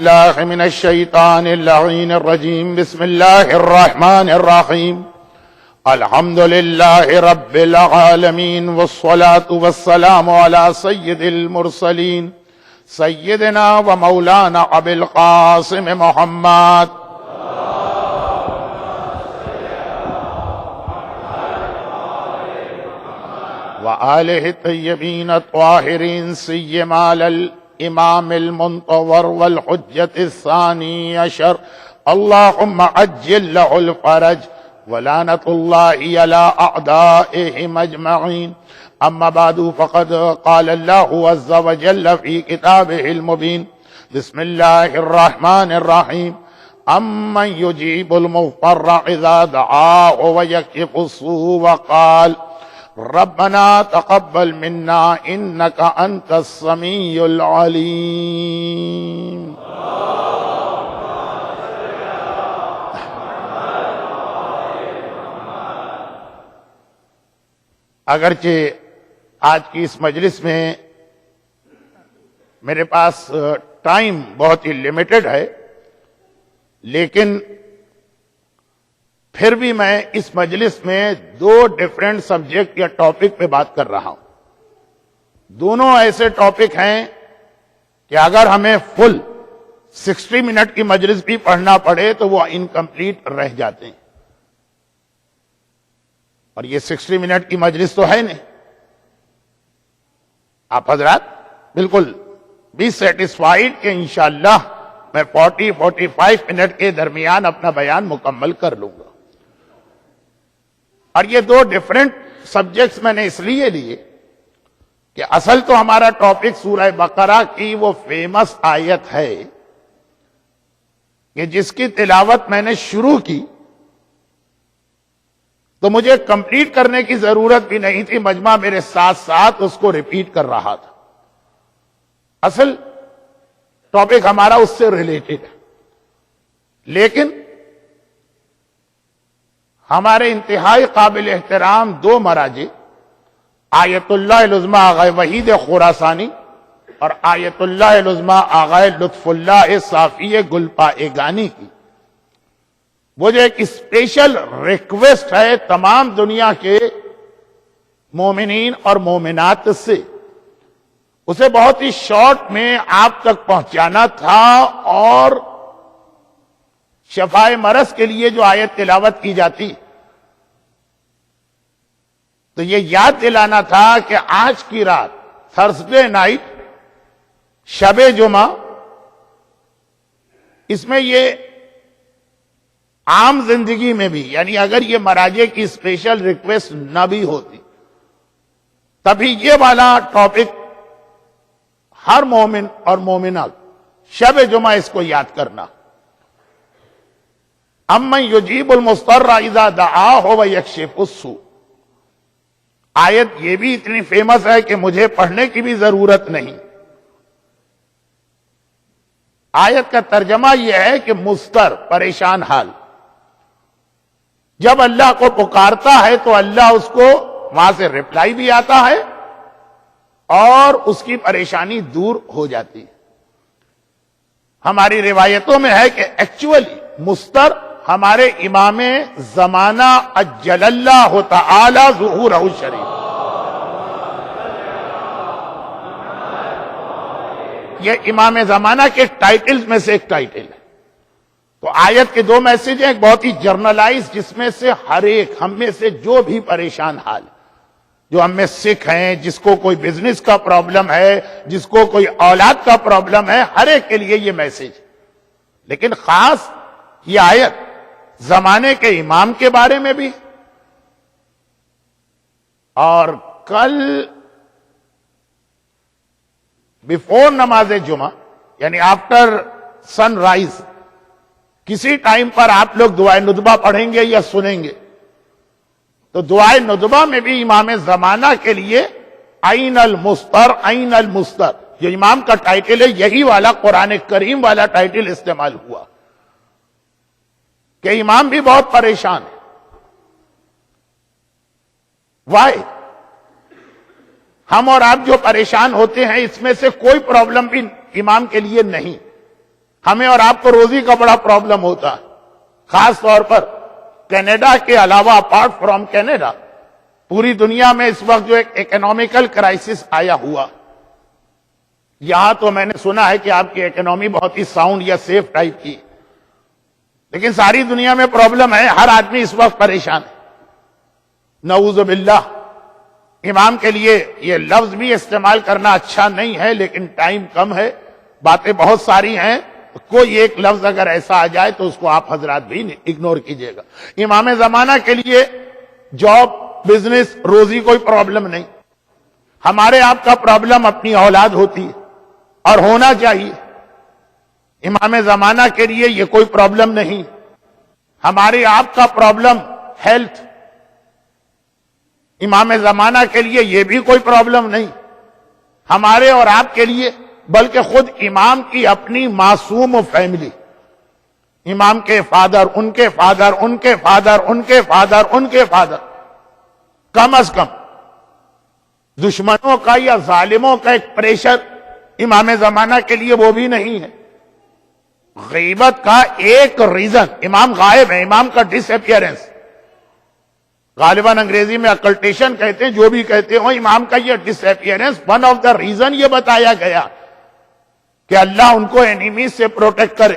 الله من الشيطان اللعين الرجيم. بسم الله الرحمن الرحيم. الحمد لله رب العالمين، والصلاة والسلام على سيد المرسلين سيدنا ومولانا أبي القاسم محمد وآله الطيبين الطاهرين، سيما على الإمام المنتظر والحجة الثاني عشر، اللهم عجل له الفرج ولعنة الله على أعدائهم أجمعين. أما بعد، فقد قال الله عز وجل في كتابه المبين: بسم الله الرحمن الرحيم. أمن يجيب المضطر إذا دعاه ويكشف السوء وقال ربنا تقبل منا إنك أنت السميع العليم. اگرچہ آج کی اس مجلس میں میرے پاس ٹائم بہت ہی لیمیٹڈ ہے، لیکن پھر بھی میں اس مجلس میں دو ڈیفرنٹ سبجیکٹ یا ٹاپک پہ بات کر رہا ہوں. دونوں ایسے ٹاپک ہیں کہ اگر ہمیں فل 60 منٹ کی مجلس بھی پڑھنا پڑے تو وہ انکمپلیٹ رہ جاتے ہیں، اور یہ 60 منٹ کی مجلس تو ہے نہیں. آپ حضرات بالکل بی سیٹسفائیڈ کہ انشاءاللہ میں 40-45 منٹ کے درمیان اپنا بیان مکمل کر لوں گا. اور یہ دو ڈیفرنٹ سبجیکٹس میں نے اس لیے لیے کہ اصل تو ہمارا ٹاپک سورہ بقرہ کی وہ فیمس آیت ہے کہ جس کی تلاوت میں نے شروع کی تو مجھے کمپلیٹ کرنے کی ضرورت بھی نہیں تھی، مجمع میرے ساتھ ساتھ اس کو ریپیٹ کر رہا تھا. اصل ٹاپک ہمارا اس سے ریلیٹڈ ہے، لیکن ہمارے انتہائی قابل احترام دو مراجع، آیت اللہ العظمی آغا وحید خراسانی اور آیت اللہ العظمی آغا لطف اللہ صافی گلپائگانی کی، وہ جو ایک اسپیشل ریکویسٹ ہے تمام دنیا کے مومنین اور مومنات سے، اسے بہت ہی شارٹ میں آپ تک پہنچانا تھا. اور شفائے مرض کے لیے جو آیت تلاوت کی جاتی تو یہ یاد دلانا تھا کہ آج کی رات تھرسڈے نائٹ شب جمعہ، اس میں یہ عام زندگی میں بھی، یعنی اگر یہ مراجع کی اسپیشل ریکویسٹ نہ بھی ہوتی تبھی یہ والا ٹاپک ہر مومن اور مومنہ شب جمعہ اس کو یاد کرنا. امن یجیب المضطر اذا دعاہ ویکشف السوء. آیت یہ بھی اتنی فیمس ہے کہ مجھے پڑھنے کی بھی ضرورت نہیں. آیت کا ترجمہ یہ ہے کہ مضطر، پریشان حال، جب اللہ کو پکارتا ہے تو اللہ اس کو وہاں سے ریپلائی بھی آتا ہے اور اس کی پریشانی دور ہو جاتی ہے. ہماری روایتوں میں ہے کہ ایکچولی مضطر ہمارے امام زمانہ اجل اللہ تعالی ظہورہ الشریف، یہ امام زمانہ کے ٹائٹلز میں سے ایک ٹائٹل ہے. تو آیت کے دو میسج ہیں، ایک بہت ہی جرنلائز جس میں سے ہر ایک ہم میں سے جو بھی پریشان حال، جو ہم میں سکھ ہیں، جس کو کوئی بزنس کا پرابلم ہے، جس کو کوئی اولاد کا پرابلم ہے، ہر ایک کے لیے یہ میسج. لیکن خاص یہ آیت زمانے کے امام کے بارے میں بھی. اور کل بیفور نماز جمعہ، یعنی آفٹر سن رائز، کسی ٹائم پر آپ لوگ دعائے ندبہ پڑھیں گے یا سنیں گے، تو دعائے ندبہ میں بھی امام زمانہ کے لیے عین المستر، عین المستر، جو امام کا ٹائٹل ہے، یہی والا قرآن کریم والا ٹائٹل استعمال ہوا کہ امام بھی بہت پریشان ہے. وائی؟ ہم اور آپ جو پریشان ہوتے ہیں اس میں سے کوئی پرابلم بھی امام کے لیے نہیں، ہمیں اور آپ کو روزی کا بڑا پرابلم ہوتا ہے، خاص طور پر کینیڈا کے علاوہ، اپارٹ فرام کینیڈا، پوری دنیا میں اس وقت جو ایک اکنامیکل کرائسس آیا ہوا، یہاں تو میں نے سنا ہے کہ آپ کی اکنامی بہت ہی ساؤنڈ یا سیف ٹائپ کی، لیکن ساری دنیا میں پرابلم ہے، ہر آدمی اس وقت پریشان ہے، نعوذ باللہ۔ امام کے لیے یہ لفظ بھی استعمال کرنا اچھا نہیں ہے، لیکن ٹائم کم ہے، باتیں بہت ساری ہیں، کوئی ایک لفظ اگر ایسا آ جائے تو اس کو آپ حضرات بھی اگنور کیجئے گا۔ امام زمانہ کے لیے جاب، بزنس، روزی کوئی پرابلم نہیں۔ ہمارے آپ کا پرابلم اپنی اولاد ہوتی ہے اور ہونا چاہیے، امام زمانہ کے لیے یہ کوئی پرابلم نہیں۔ ہمارے آپ کا پرابلم ہیلتھ، امام زمانہ کے لیے یہ بھی کوئی پرابلم نہیں ہمارے اور آپ کے لیے، بلکہ خود امام کی اپنی معصوم فیملی، امام کے فادر، ان کے فادر، ان کے فادر، ان کے فادر، ان کے فادر، کم از کم دشمنوں کا یا ظالموں کا ایک پریشر امام زمانہ کے لیے وہ بھی نہیں ہے۔ غیبت کا ایک ریزن، امام غائب ہے، امام کا ڈس اپیئرنس، غالباً انگریزی میں اکلٹیشن کہتے ہیں، جو بھی کہتے ہو، امام کا یہ disappearance one of the reason یہ بتایا گیا کہ اللہ ان کو اینیمیز سے پروٹیکٹ کرے۔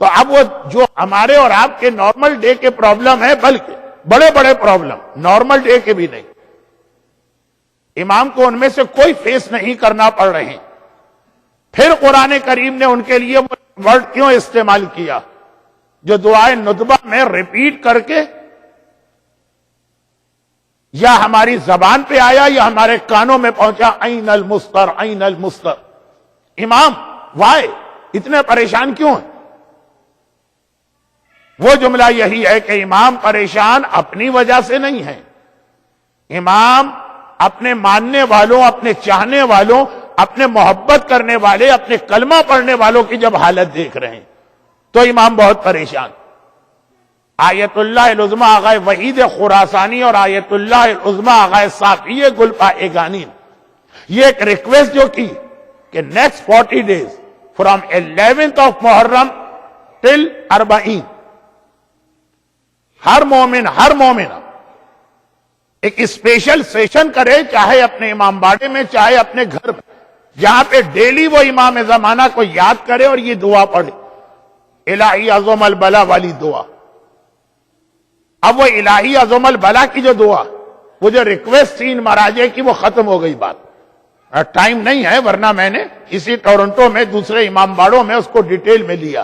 تو اب وہ جو ہمارے اور آپ کے نارمل ڈے کے پرابلم ہے، بلکہ بڑے بڑے پرابلم نارمل ڈے کے بھی نہیں، امام کو ان میں سے کوئی فیس نہیں کرنا پڑ رہے ہیں۔ پھر قرآن کریم نے ان کے لیے وہ ورڈ کیوں استعمال کیا جو دعائے ندبہ میں ریپیٹ کر کے یا ہماری زبان پہ آیا یا ہمارے کانوں میں پہنچا، این المستر، این المستر۔ امام وائے اتنے پریشان کیوں ہیں؟ وہ جملہ یہی ہے کہ امام پریشان اپنی وجہ سے نہیں ہے، امام اپنے ماننے والوں، اپنے چاہنے والوں، اپنے محبت کرنے والے، اپنے کلمہ پڑھنے والوں کی جب حالت دیکھ رہے ہیں تو امام بہت پریشان۔ آیت اللہ العظمی آغا وحید خراسانی اور آیت اللہ العظمی آغا صافی گلپا ایگانی، یہ ایک ریکویسٹ جو کی کہ next 40 days from 11th of محرم ٹل 40، ہر مومن ایک اسپیشل سیشن کرے، چاہے اپنے امام باڑے میں، چاہے اپنے گھر میں، جہاں پہ ڈیلی وہ امام زمانہ کو یاد کرے اور یہ دعا پڑھے، الہی عظم البلا والی دعا۔ اب وہ الہی عظم البلا کی جو دعا، وہ جو ریکویسٹ تھی ان مراجع کی، وہ ختم ہو گئی بات، ٹائم نہیں ہے، ورنہ میں نے اسی ٹورنٹو میں دوسرے امام باڑوں میں اس کو ڈیٹیل میں لیا۔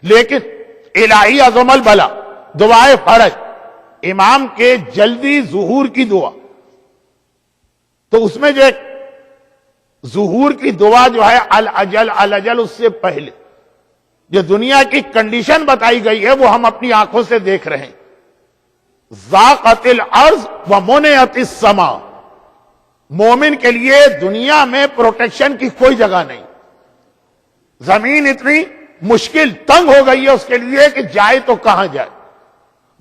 لیکن الہی عظم البلا، دعائے فرض، امام کے جلدی ظہور کی دعا، تو اس میں جو ایک ظہور کی دعا جو ہے الاجل، الاجل اس سے پہلے جو دنیا کی کنڈیشن بتائی گئی ہے وہ ہم اپنی آنکھوں سے دیکھ رہے ہیں۔ ضاقت الارض ومنعت السماء، مومن کے لیے دنیا میں پروٹیکشن کی کوئی جگہ نہیں، زمین اتنی مشکل تنگ ہو گئی ہے اس کے لیے کہ جائے تو کہاں جائے۔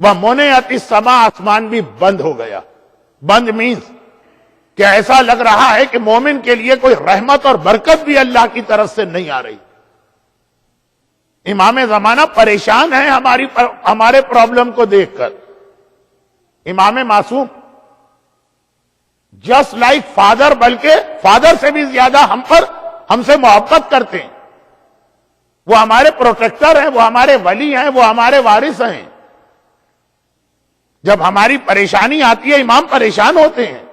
ومنعت السماء، آسمان بھی بند ہو گیا۔ بند مینز کہ ایسا لگ رہا ہے کہ مومن کے لیے کوئی رحمت اور برکت بھی اللہ کی طرف سے نہیں آ رہی۔ امام زمانہ پریشان ہے ہمارے پرابلم کو دیکھ کر۔ امام معصوم جسٹ لائک فادر، بلکہ فادر سے بھی زیادہ ہم سے محبت کرتے ہیں، وہ ہمارے پروٹیکٹر ہیں، وہ ہمارے ولی ہیں، وہ ہمارے وارث ہیں۔ جب ہماری پریشانی آتی ہے امام پریشان ہوتے ہیں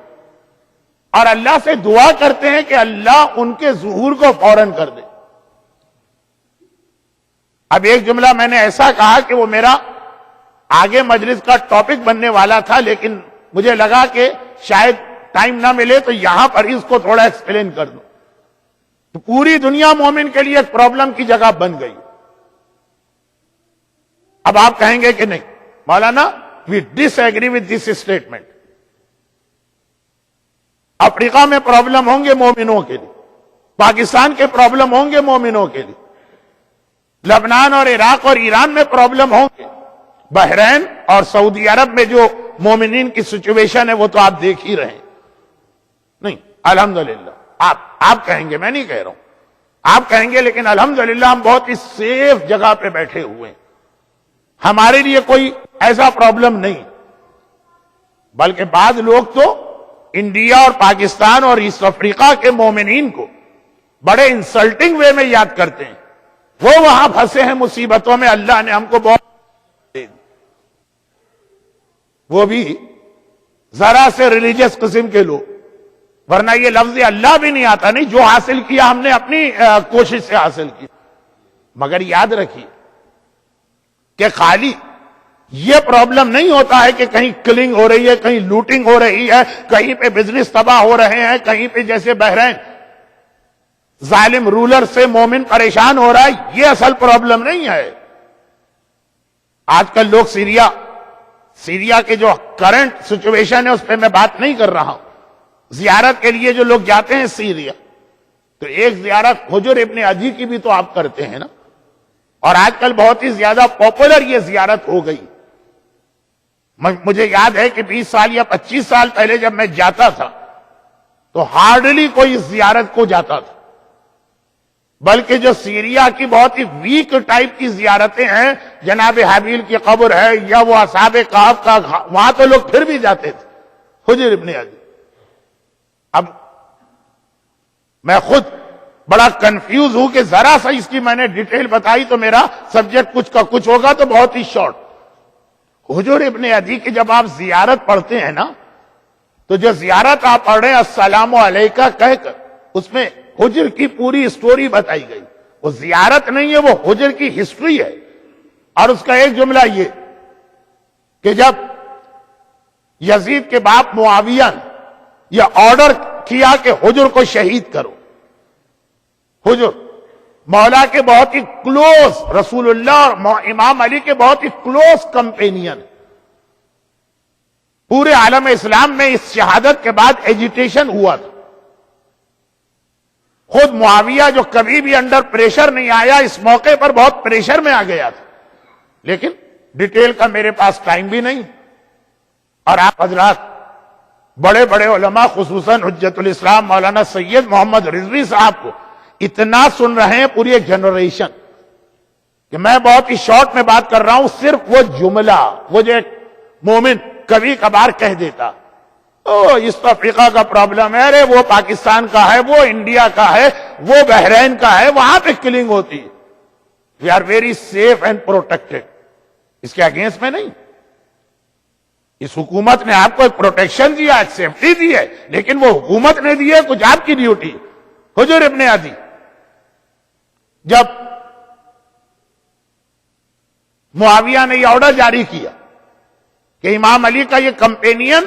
اور اللہ سے دعا کرتے ہیں کہ اللہ ان کے ظہور کو فوراً کر دے۔ اب ایک جملہ میں نے ایسا کہا کہ وہ میرا آگے مجلس کا ٹاپک بننے والا تھا، لیکن مجھے لگا کہ شاید ٹائم نہ ملے تو یہاں پر اس کو تھوڑا ایکسپلین کر دوں۔ تو پوری دنیا مومن کے لیے ایک پرابلم کی جگہ بن گئی۔ اب آپ کہیں گے کہ نہیں مولانا we disagree with this statement، افریقہ میں پرابلم ہوں گے مومنوں کے لیے، پاکستان کے پرابلم ہوں گے مومنوں کے لیے، لبنان اور عراق اور ایران میں پرابلم ہوں گے، بحرین اور سعودی عرب میں جو مومنین کی سچویشن ہے وہ تو آپ دیکھ ہی رہے ہیں۔ نہیں الحمدللہ، آپ کہیں گے، میں نہیں کہہ رہا ہوں، آپ کہیں گے لیکن الحمدللہ ہم بہت ہی سیف جگہ پہ بیٹھے ہوئے ہیں، ہمارے لیے کوئی ایسا پرابلم نہیں، بلکہ بعض لوگ تو انڈیا اور پاکستان اور ایسٹ افریقہ کے مومنین کو بڑے انسلٹنگ وے میں یاد کرتے ہیں، وہ وہاں پھنسے ہیں مصیبتوں میں، اللہ نے ہم کو بہت دے دی، وہ بھی ذرا سے ریلیجس قسم کے لوگ، ورنہ یہ لفظ اللہ بھی نہیں آتا، نہیں جو حاصل کیا ہم نے اپنی کوشش سے حاصل کی۔ مگر یاد رکھیے کہ خالی یہ پرابلم نہیں ہوتا ہے کہ کہیں کلنگ ہو رہی ہے، کہیں لوٹنگ ہو رہی ہے، کہیں پہ بزنس تباہ ہو رہے ہیں، کہیں پہ جیسے بحرین ظالم رولر سے مومن پریشان ہو رہا ہے، یہ اصل پرابلم نہیں ہے۔ آج کل لوگ سیریا کے جو کرنٹ سچویشن ہے اس پہ میں بات نہیں کر رہا ہوں، زیارت کے لیے جو لوگ جاتے ہیں سیریا، تو ایک زیارت حجر ابن عدی کی بھی تو آپ کرتے ہیں نا، اور آج کل بہت ہی زیادہ پاپولر یہ زیارت ہو گئی۔ مجھے یاد ہے کہ 20 سال یا 25 سال پہلے جب میں جاتا تھا تو ہارڈلی کوئی اس زیارت کو جاتا تھا، بلکہ جو سیریا کی بہت ہی ویک ٹائپ کی زیارتیں ہیں، جناب حابیل کی قبر ہے یا وہ اصحاب کہف کا، وہاں تو لوگ پھر بھی جاتے تھے، حجر ابن عدی۔ اب میں خود بڑا کنفیوز ہوں کہ ذرا سا اس کی میں نے ڈیٹیل بتائی تو میرا سبجیکٹ کچھ کا کچھ ہوگا، تو بہت ہی شارٹ۔ حجر ابن عدی کی جب آپ زیارت پڑھتے ہیں نا، تو جو زیارت آپ پڑھ رہے ہیں السلام علیکہ کہہ کر، اس میں حجر کی پوری سٹوری بتائی گئی، وہ زیارت نہیں ہے، وہ حجر کی ہسٹری ہے۔ اور اس کا ایک جملہ یہ کہ جب یزید کے باپ معاویہ نے یہ آرڈر کیا کہ حجر کو شہید کرو، حجر مولا کے بہت ہی کلوز، رسول اللہ اور امام علی کے بہت ہی کلوز کمپینین، پورے عالم اسلام میں اس شہادت کے بعد ایجیٹیشن ہوا تھا۔ خود معاویہ جو کبھی بھی انڈر پریشر نہیں آیا، اس موقع پر بہت پریشر میں آ گیا تھا، لیکن ڈیٹیل کا میرے پاس ٹائم بھی نہیں۔ اور آپ حضرات بڑے بڑے علماء، خصوصاً حجت الاسلام مولانا سید محمد رضوی صاحب کو اتنا سن رہے ہیں، پوری ایک جنریشن، کہ میں بہت ہی شارٹ میں بات کر رہا ہوں، صرف وہ جملہ وہ جو ایک مومن کبھی کبھار کہہ دیتا، ایسٹ افریقہ کا پرابلم ہے، ارے وہ پاکستان کا ہے، وہ انڈیا کا ہے، وہ بحرین کا ہے، وہاں پہ کلنگ ہوتی ہے، we are very safe and protected, اس کے اگینسٹ میں نہیں۔ اس حکومت نے آپ کو ایک پروٹیکشن دیا، ایک سیفٹی دی ہے، لیکن وہ حکومت نے دی ہے، کچھ آپ کی ڈیوٹی۔ حجر ابن عدی جب معاویہ نے یہ آرڈر جاری کیا کہ امام علی کا یہ کمپینین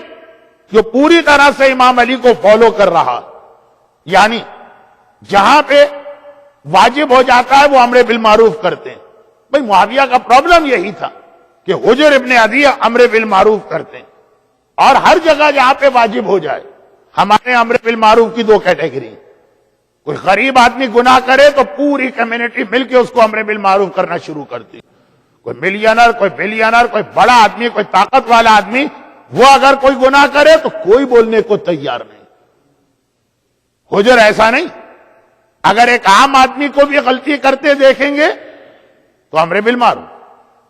جو پوری طرح سے امام علی کو فالو کر رہا، یعنی جہاں پہ واجب ہو جاتا ہے وہ امر بالمعروف کرتے ہیں، بھئی معاویہ کا پرابلم یہی تھا کہ حجر ابن عدی امر بالمعروف کرتے ہیں، اور ہر جگہ جہاں پہ واجب ہو جائے۔ ہمارے امر بالمعروف کی دو کیٹیگری، کوئی غریب آدمی گناہ کرے تو پوری کمیونٹی مل کے اس کو امر بالمعروف کرنا شروع کرتی، کوئی ملینر، کوئی بلینر، کوئی بڑا آدمی، کوئی طاقت والا آدمی، وہ اگر کوئی گناہ کرے تو کوئی بولنے کو تیار نہیں۔ حجر ایسا نہیں، اگر ایک عام آدمی کو بھی غلطی کرتے دیکھیں گے تو امر بالمعروف،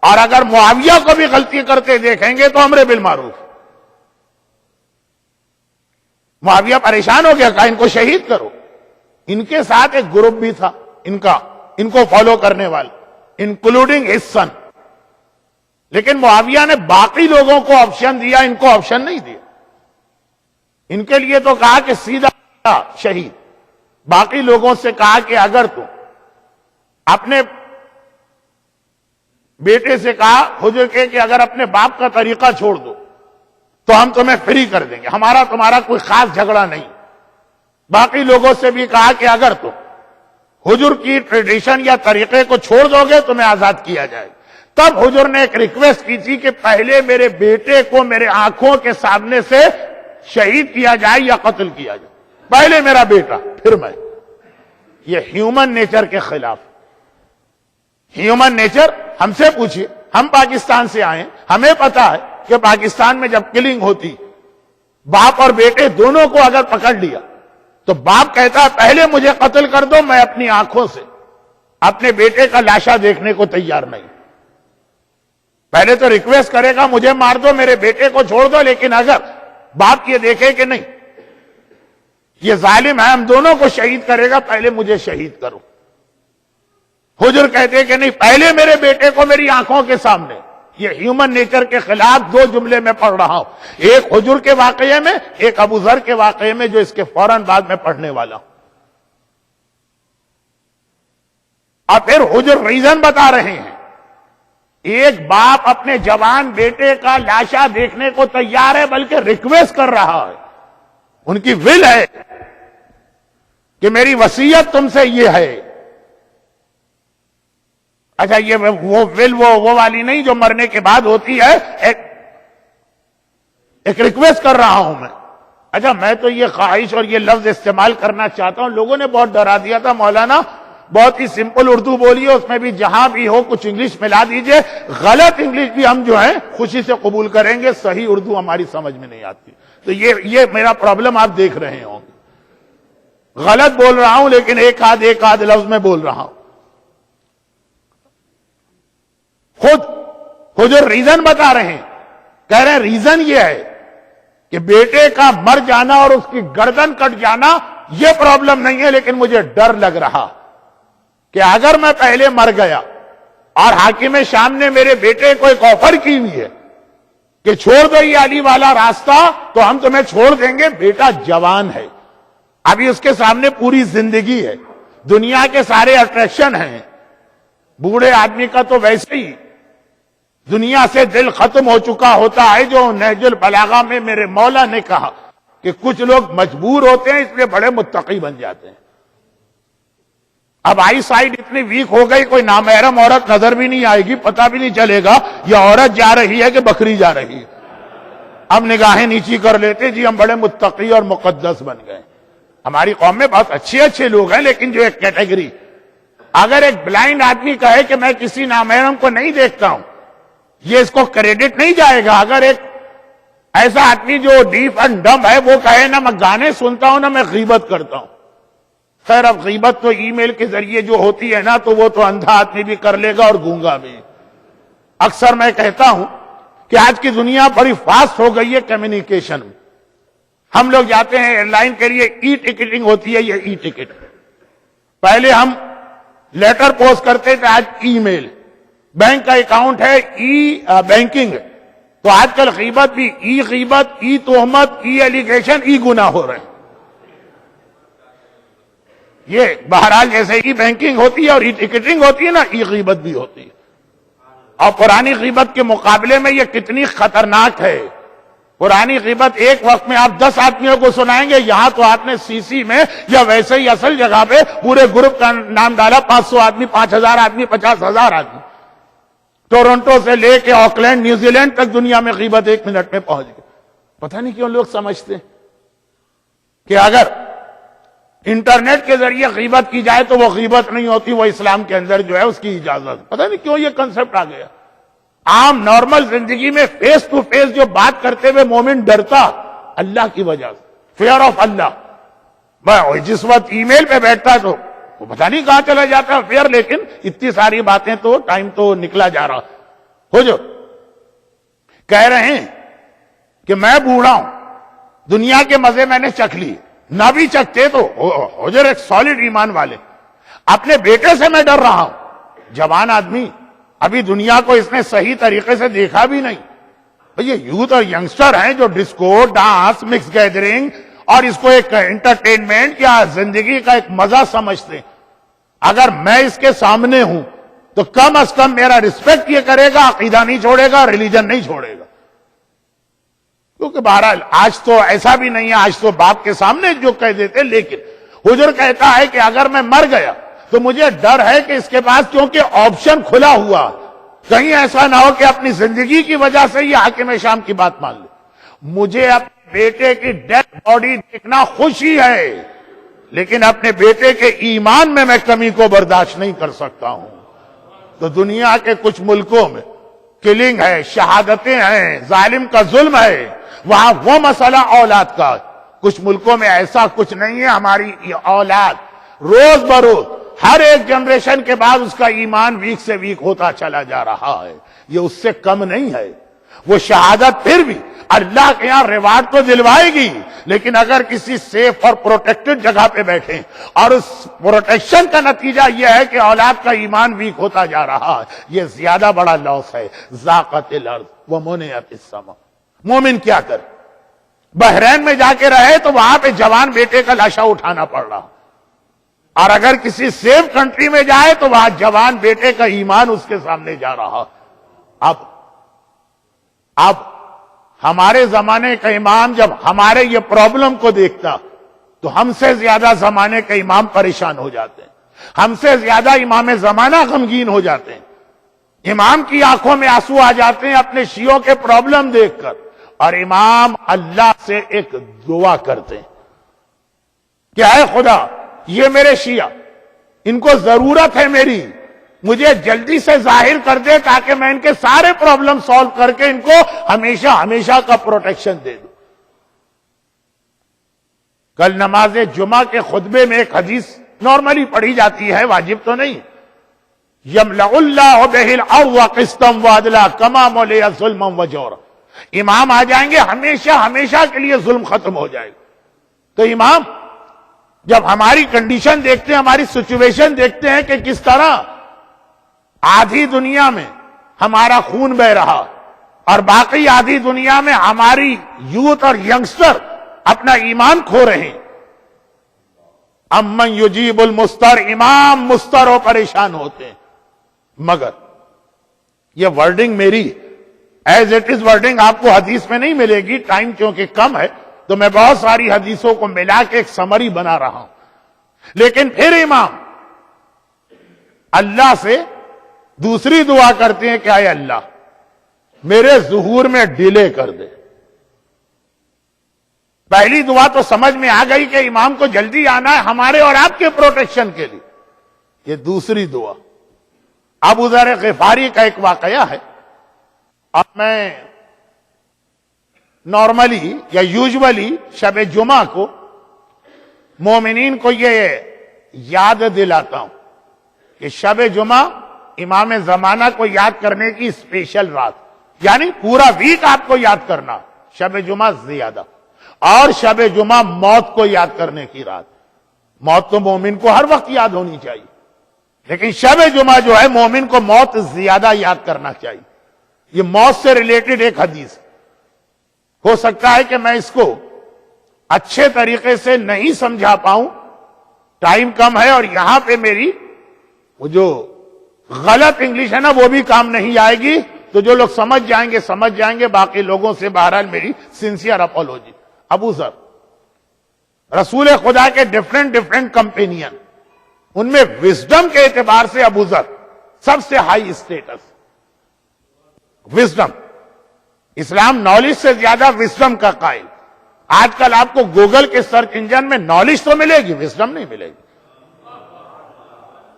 اور اگر معاویہ کو بھی غلطی کرتے دیکھیں گے تو امر بالمعروف۔ معاویہ پریشان ہو گیا، کہا ان کو شہید کرو۔ ان کے ساتھ ایک گروپ بھی تھا ان کو فالو کرنے والے، انکلوڈنگ ہز سن، لیکن معاویہ نے باقی لوگوں کو آپشن دیا، ان کو آپشن نہیں دیا۔ ان کے لیے تو کہا کہ سیدھا شہید، باقی لوگوں سے کہا کہ اگر تو اپنے بیٹے سے کہا حجر کے کہ اگر اپنے باپ کا طریقہ چھوڑ دو تو ہم تمہیں فری کر دیں گے، ہمارا تمہارا کوئی خاص جھگڑا نہیں۔ باقی لوگوں سے بھی کہا کہ اگر تم حجر کی ٹریڈیشن یا طریقے کو چھوڑ دو گے تمہیں آزاد کیا جائے گا۔ تب حجر نے ایک ریکویسٹ کی تھی کہ پہلے میرے بیٹے کو میرے آنکھوں کے سامنے سے شہید کیا جائے یا قتل کیا جائے، پہلے میرا بیٹا پھر میں۔ یہ ہیومن نیچر کے خلاف، ہیومن نیچر ہم سے پوچھئے، ہم پاکستان سے آئے، ہمیں پتا ہے کہ پاکستان میں جب کلنگ ہوتی، باپ اور بیٹے دونوں کو اگر پکڑ لیا تو باپ کہتا ہے پہلے مجھے قتل کر دو، میں اپنی آنکھوں سے اپنے بیٹے کا لاشا دیکھنے کو تیار نہیں. پہلے تو ریکویسٹ کرے گا مجھے مار دو، میرے بیٹے کو چھوڑ دو، لیکن اگر باپ یہ دیکھے کہ نہیں یہ ظالم ہے ہم دونوں کو شہید کرے گا، پہلے مجھے شہید کرو. حجر کہتے کہ نہیں، پہلے میرے بیٹے کو میری آنکھوں کے سامنے. یہ ہیومن نیچر کے خلاف دو جملے میں پڑھ رہا ہوں، ایک حجر کے واقعے میں، ایک ابو ذر کے واقعے میں جو اس کے فوراً بعد میں پڑھنے والا ہوں. اور پھر حجر ریزن بتا رہے ہیں. ایک باپ اپنے جوان بیٹے کا لاشا دیکھنے کو تیار ہے، بلکہ ریکویسٹ کر رہا ہے، ان کی ول ہے کہ میری وصیت تم سے یہ ہے. اچھا یہ وہ ول وہ والی نہیں جو مرنے کے بعد ہوتی ہے، ایک ریکویسٹ کر رہا ہوں میں. اچھا میں تو یہ خواہش اور یہ لفظ استعمال کرنا چاہتا ہوں، لوگوں نے بہت ڈرا دیا تھا مولانا بہت ہی سمپل اردو بولیے، اس میں بھی جہاں بھی ہو کچھ انگلش ملا دیجئے. غلط انگلش بھی ہم جو ہیں خوشی سے قبول کریں گے، صحیح اردو ہماری سمجھ میں نہیں آتی. تو یہ میرا پرابلم آپ دیکھ رہے ہوں گے. غلط بول رہا ہوں لیکن ایک آدھ لفظ میں بول رہا ہوں. خود جو ریزن بتا رہے ہیں، کہہ رہے ہیں ریزن یہ ہے کہ بیٹے کا مر جانا اور اس کی گردن کٹ جانا یہ پرابلم نہیں ہے، لیکن مجھے ڈر لگ رہا کہ اگر میں پہلے مر گیا اور حاکم شام نے میرے بیٹے کو ایک آفر کی ہوئی ہے کہ چھوڑ دو یہ علی والا راستہ تو ہم تمہیں چھوڑ دیں گے. بیٹا جوان ہے، ابھی اس کے سامنے پوری زندگی ہے، دنیا کے سارے اٹریکشن ہیں. بوڑھے آدمی کا تو ویسے ہی دنیا سے دل ختم ہو چکا ہوتا ہے، جو نہج البلاغہ میں میرے مولا نے کہا کہ کچھ لوگ مجبور ہوتے ہیں اس لیے بڑے متقی بن جاتے ہیں. اب آئی سائٹ اتنی ویک ہو گئی کوئی نامحرم عورت نظر بھی نہیں آئے گی، پتہ بھی نہیں چلے گا یہ عورت جا رہی ہے کہ بکری جا رہی ہے. اب نگاہیں نیچی کر لیتے جی ہم بڑے متقی اور مقدس بن گئے. ہماری قوم میں بہت اچھے لوگ ہیں، لیکن جو ایک کیٹیگری، اگر ایک بلائنڈ آدمی کہے کہ میں کسی نامحرم کو نہیں دیکھتا ہوں، یہ اس کو کریڈٹ نہیں جائے گا. اگر ایک ایسا آدمی جو ڈیف اینڈ ڈم ہے وہ کہے نہ میں گانے سنتا ہوں نہ میں غیبت کرتا ہوں. خیر اب غیبت تو ای میل کے ذریعے جو ہوتی ہے نا تو وہ تو اندھا آدمی بھی کر لے گا اور گونگا بھی. اکثر میں کہتا ہوں کہ آج کی دنیا بڑی فاسٹ ہو گئی ہے کمیونیکیشن میں. ہم لوگ جاتے ہیں ایئر لائن کے لیے، ای ٹکٹنگ ہوتی ہے، یہ ای ٹکٹ. پہلے ہم لیٹر پوسٹ کرتے تھے، آج ای میل. بینک کا اکاؤنٹ ہے، ای بینکنگ. تو آج کل غیبت بھی ای غیبت، ای تہمت، ای ایلیگیشن، ای گناہ ہو رہے ہیں. یہ بہرحال جیسے ای بینکنگ ہوتی ہے اور ای ٹکٹنگ ہوتی ہے نا، ای غیبت بھی ہوتی ہے. اور پرانی غیبت کے مقابلے میں یہ کتنی خطرناک ہے. پرانی غیبت ایک وقت میں آپ 10 آدمیوں کو سنائیں گے، یہاں تو آپ نے سی سی میں یا ویسے ہی اصل جگہ پہ پورے گروپ کا نام ڈالا، 500 آدمی، 5000 آدمی، 50,000 آدمی. ٹورنٹو سے لے کے آکلینڈ، نیوزی لینڈ تک دنیا میں غیبت 1 منٹ میں پہنچ گئی. پتہ نہیں کیوں لوگ سمجھتے ہیں کہ اگر انٹرنیٹ کے ذریعے غیبت کی جائے تو وہ غیبت نہیں ہوتی، وہ اسلام کے اندر جو ہے اس کی اجازت. پتہ نہیں کیوں یہ کنسپٹ آ گیا. عام نارمل زندگی میں فیس ٹو فیس جو بات کرتے ہوئے مومن ڈرتا اللہ کی وجہ سے، فیئر آف اللہ. جس وقت ای میل پہ بیٹھتا تو وہ پتہ نہیں کہاں چلا جاتا ہے فیئر. لیکن اتنی ساری باتیں تو ٹائم تو نکلا جا رہا ہو. جو کہہ رہے ہیں کہ میں بوڑھا ہوں، دنیا کے مزے میں نے چکھ لی، نہ بھی چکھتے تو حجر ایک سالڈ ایمان والے. اپنے بیٹے سے میں ڈر رہا ہوں، جوان آدمی، ابھی دنیا کو اس نے صحیح طریقے سے دیکھا بھی نہیں. یہ یوتھ اور ینگسٹر ہیں جو ڈسکو ڈانس مکس گیدرنگ اور اس کو ایک انٹرٹینمنٹ یا زندگی کا ایک مزہ سمجھتے ہیں. اگر میں اس کے سامنے ہوں تو کم از کم میرا رسپیکٹ یہ کرے گا، عقیدہ نہیں چھوڑے گا، ریلیجن نہیں چھوڑے گا. کیونکہ بہرحال آج تو ایسا بھی نہیں ہے، آج تو باپ کے سامنے جو کہہ دیتے. لیکن حجر کہتا ہے کہ اگر میں مر گیا تو مجھے ڈر ہے کہ اس کے پاس کیونکہ آپشن کھلا ہوا، کہیں ایسا نہ ہو کہ اپنی زندگی کی وجہ سے یہ حاکم شام کی بات مان لے. مجھے اپنے بیٹے کی ڈیڈ باڈی دیکھنا خوشی ہے، لیکن اپنے بیٹے کے ایمان میں کمی کو برداشت نہیں کر سکتا ہوں. تو دنیا کے کچھ ملکوں میں کلنگ ہے، شہادتیں ہیں، ظالم کا ظلم ہے، وہاں وہ مسئلہ اولاد کا کچھ ملکوں میں ایسا کچھ نہیں ہے. ہماری یہ اولاد روز بروز ہر ایک جنریشن کے بعد اس کا ایمان ویک سے ویک ہوتا چلا جا رہا ہے. یہ اس سے کم نہیں ہے. وہ شہادت پھر بھی اللہ کے یہاں ریوارڈ تو دلوائے گی، لیکن اگر کسی سیف اور پروٹیکٹڈ جگہ پہ بیٹھیں اور اس پروٹیکشن کا نتیجہ یہ ہے کہ اولاد کا ایمان ویک ہوتا جا رہا ہے، یہ زیادہ بڑا لاس ہے. ذاقت الارض ومنعت السماء. مومن کیا کرے؟ بحرین میں جا کے رہے تو وہاں پہ جوان بیٹے کا لاشا اٹھانا پڑ رہا، اور اگر کسی سیف کنٹری میں جائے تو وہاں جوان بیٹے کا ایمان اس کے سامنے جا رہا. اب ہمارے زمانے کا امام جب ہمارے یہ پرابلم کو دیکھتا تو ہم سے زیادہ زمانے کا امام پریشان ہو جاتے ہیں. ہم سے زیادہ امام زمانہ غمگین ہو جاتے ہیں. امام کی آنکھوں میں آنسو آ جاتے ہیں اپنے شیعوں کے پرابلم دیکھ کر، اور امام اللہ سے ایک دعا کرتے ہیں کہ اے خدا، یہ میرے شیعہ، ان کو ضرورت ہے میری، مجھے جلدی سے ظاہر کر دے تاکہ میں ان کے سارے پرابلم سالو کر کے ان کو ہمیشہ ہمیشہ کا پروٹیکشن دے دوں. کل نماز جمعہ کے خطبے میں ایک حدیث نارملی پڑھی جاتی ہے، واجب تو نہیں. یملأ اللہ بہ الارض قسطا وعدلا کما ملئ ظلما وجورا. امام آ جائیں گے، ہمیشہ ہمیشہ کے لیے ظلم ختم ہو جائے گا. تو امام جب ہماری کنڈیشن دیکھتے ہیں، ہماری سچویشن دیکھتے ہیں کہ کس طرح آدھی دنیا میں ہمارا خون بہ رہا اور باقی آدھی دنیا میں ہماری یوتھ اور ینگسٹر اپنا ایمان کھو رہے ہیں. امن یجیب المستر، امام مستر و پریشان ہوتے ہیں. مگر یہ ورڈنگ میری ایز اٹ از ورڈنگ آپ کو حدیث میں نہیں ملے گی. ٹائم کیونکہ کم ہے تو میں بہت ساری حدیثوں کو ملا کے ایک سمری بنا رہا ہوں. لیکن پھر امام اللہ سے دوسری دعا کرتے ہیں کہ اے اللہ میرے ظہور میں ڈیلے کر دے. پہلی دعا تو سمجھ میں آ گئی کہ امام کو جلدی آنا ہے ہمارے اور آپ کے پروٹیکشن کے لیے. یہ دوسری دعا ابو ذر غفاری کا ایک واقعہ ہے. اب میں نارملی یا یوزولی شب جمعہ کو مومنین کو یہ یاد دلاتا ہوں کہ شب جمعہ امام زمانہ کو یاد کرنے کی اسپیشل رات، یعنی پورا ویک آپ کو یاد کرنا. شب جمعہ زیادہ، اور شب جمعہ موت کو یاد کرنے کی رات. موت تو مومن کو ہر وقت یاد ہونی چاہیے، لیکن شب جمعہ جو ہے مومن کو موت زیادہ یاد کرنا چاہیے. یہ موت سے ریلیٹڈ ایک حدیث ہو سکتا ہے کہ میں اس کو اچھے طریقے سے نہیں سمجھا پاؤں، ٹائم کم ہے، اور یہاں پہ میری وہ جو غلط انگلش ہے نا وہ بھی کام نہیں آئے گی. تو جو لوگ سمجھ جائیں گے، باقی لوگوں سے بہرحال میری سنسیئر اپولوجی. ابو ذر رسول خدا کے ڈفرنٹ کمپینین، ان میں وزڈم کے اعتبار سے ابو ذر سب سے ہائی اسٹیٹس. وزڈم، اسلام نالج سے زیادہ وزڈم کا قائل. آج کل آپ کو گوگل کے سرچ انجن میں نالج تو ملے گی، وزڈم نہیں ملے گی.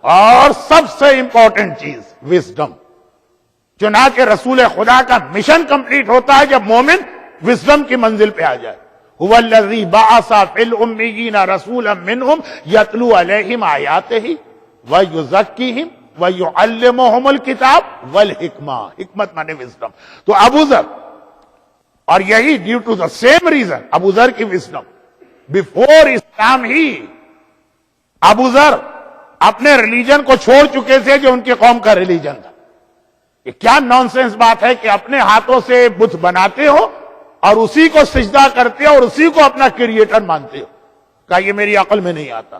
اور سب سے امپورٹنٹ چیز وزڈم. چنانچہ رسول خدا کا مشن کمپلیٹ ہوتا ہے جب مومن وزڈم کی منزل پہ آ جائے. هو الذی بعث فی الامیین رسولا منہم یتلو علیہم آیاتہ ویزکیہم ویعلمہم الکتاب والحکمہ. حکمت مانے وزڈم. تو ابو ذر، اور یہی due to the same reason Abu Zar کی وزڈم، بیفور اسلام ہی ابو ذر اپنے ریلیجن کو چھوڑ چکے تھے جو ان کی قوم کا ریلیجن تھا. یہ کیا نانسنس بات ہے کہ اپنے ہاتھوں سے بت بناتے ہو اور اسی کو سجدہ کرتے ہو اور اسی کو اپنا کریٹر مانتے ہو. کہا یہ میری عقل میں نہیں آتا.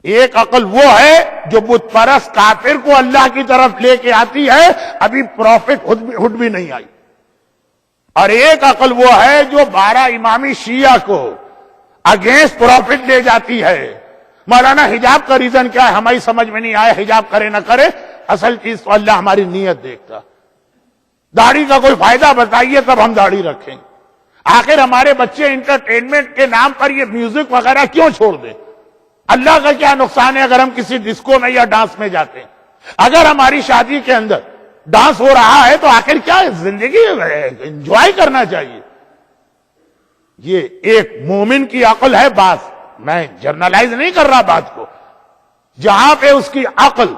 ایک عقل وہ ہے جو بت پرست کافر کو اللہ کی طرف لے کے آتی ہے، ابھی پروفٹ ہڈ بھی نہیں آئی. اور ایک عقل وہ ہے جو 12 امامی شیعہ کو اگینسٹ پروفٹ لے جاتی ہے. مولانا حجاب کا ریزن کیا ہے ہماری سمجھ میں نہیں آیا. حجاب کرے نہ کرے، اصل چیز تو اللہ ہماری نیت دیکھتا. داڑھی کا کوئی فائدہ بتائیے تب ہم داڑھی رکھیں. آخر ہمارے بچے انٹرٹینمنٹ کے نام پر یہ میوزک وغیرہ کیوں چھوڑ دیں؟ اللہ کا کیا نقصان ہے اگر ہم کسی ڈسکو میں یا ڈانس میں جاتے ہیں؟ اگر ہماری شادی کے اندر ڈانس ہو رہا ہے تو آخر کیا ہے؟ زندگی انجوائے کرنا چاہیے. یہ ایک مومن کی عقل ہے بات، میں جرنلائز نہیں کر رہا بات کو، جہاں پہ اس کی عقل،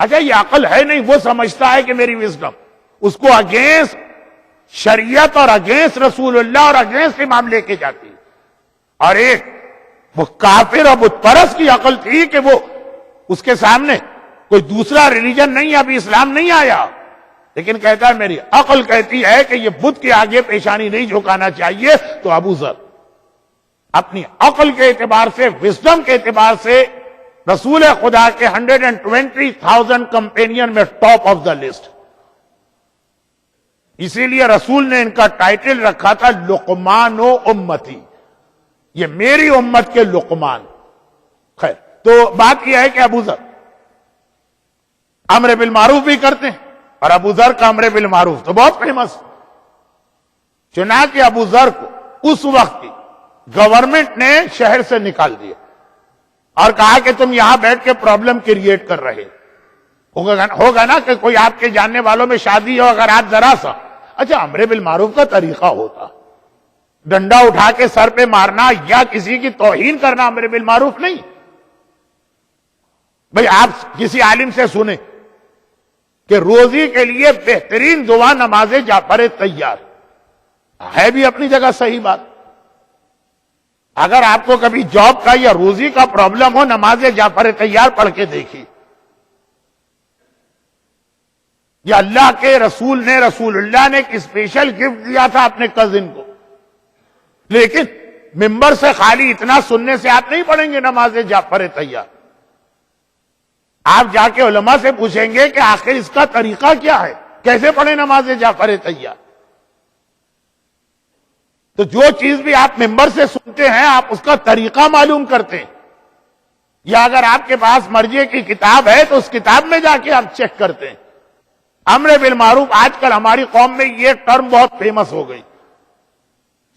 اچھا یہ عقل ہے نہیں، وہ سمجھتا ہے کہ میری وزڈم اس کو اگینسٹ شریعت اور اگینسٹ رسول اللہ اور اگینسٹ امام لے کے جاتی، اور ایک وہ کافر اور بت پرست کی عقل تھی کہ وہ اس کے سامنے کوئی دوسرا ریلیجن نہیں، ابھی اسلام نہیں آیا، لیکن کہتا ہے میری عقل کہتی ہے کہ یہ بت کے آگے پیشانی نہیں جھکانا چاہیے۔ تو ابو ذر اپنی عقل کے اعتبار سے، وزڈم کے اعتبار سے رسول خدا کے 120,000 کمپینین میں ٹاپ آف دا لسٹ، اسی لیے رسول نے ان کا ٹائٹل رکھا تھا لقمان و امتی، یہ میری امت کے لقمان۔ خیر، تو بات یہ ہے کہ ابو ذر امر بالمعروف بھی کرتے ہیں، اور ابو ذر کا امر بالمعروف تو بہت فیمس، چنانچہ ابو ذر کو اس وقت کی گورنمنٹ نے شہر سے نکال دیا اور کہا کہ تم یہاں بیٹھ کے پرابلم کریٹ کر رہے ہوگا نا کہ کوئی آپ کے جاننے والوں میں شادی ہو، اگر آپ ذرا سا، اچھا امر بالمعروف کا طریقہ ہوتا ڈنڈا اٹھا کے سر پہ مارنا یا کسی کی توہین کرنا امر بالمعروف نہیں۔ بھئی آپ کسی عالم سے سنیں کہ روزی کے لیے بہترین دعا نماز جعفر تیار، ہے بھی اپنی جگہ صحیح بات۔ اگر آپ کو کبھی جاب کا یا روزی کا پرابلم ہو، نماز جعفر تیار پڑھ کے دیکھیے، یا اللہ کے رسول نے، رسول اللہ نے ایک اسپیشل گفٹ دیا تھا اپنے کزن کو، لیکن ممبر سے خالی اتنا سننے سے آپ نہیں پڑھیں گے نماز جعفر تیار، آپ جا کے علماء سے پوچھیں گے کہ آخر اس کا طریقہ کیا ہے، کیسے پڑھیں نماز جعفر تیار۔ تو جو چیز بھی آپ ممبر سے سنتے ہیں آپ اس کا طریقہ معلوم کرتے ہیں، یا اگر آپ کے پاس مرجع کی کتاب ہے تو اس کتاب میں جا کے آپ چیک کرتے ہیں۔ امر بالمعروف آج کل ہماری قوم میں یہ ٹرم بہت فیمس ہو گئی،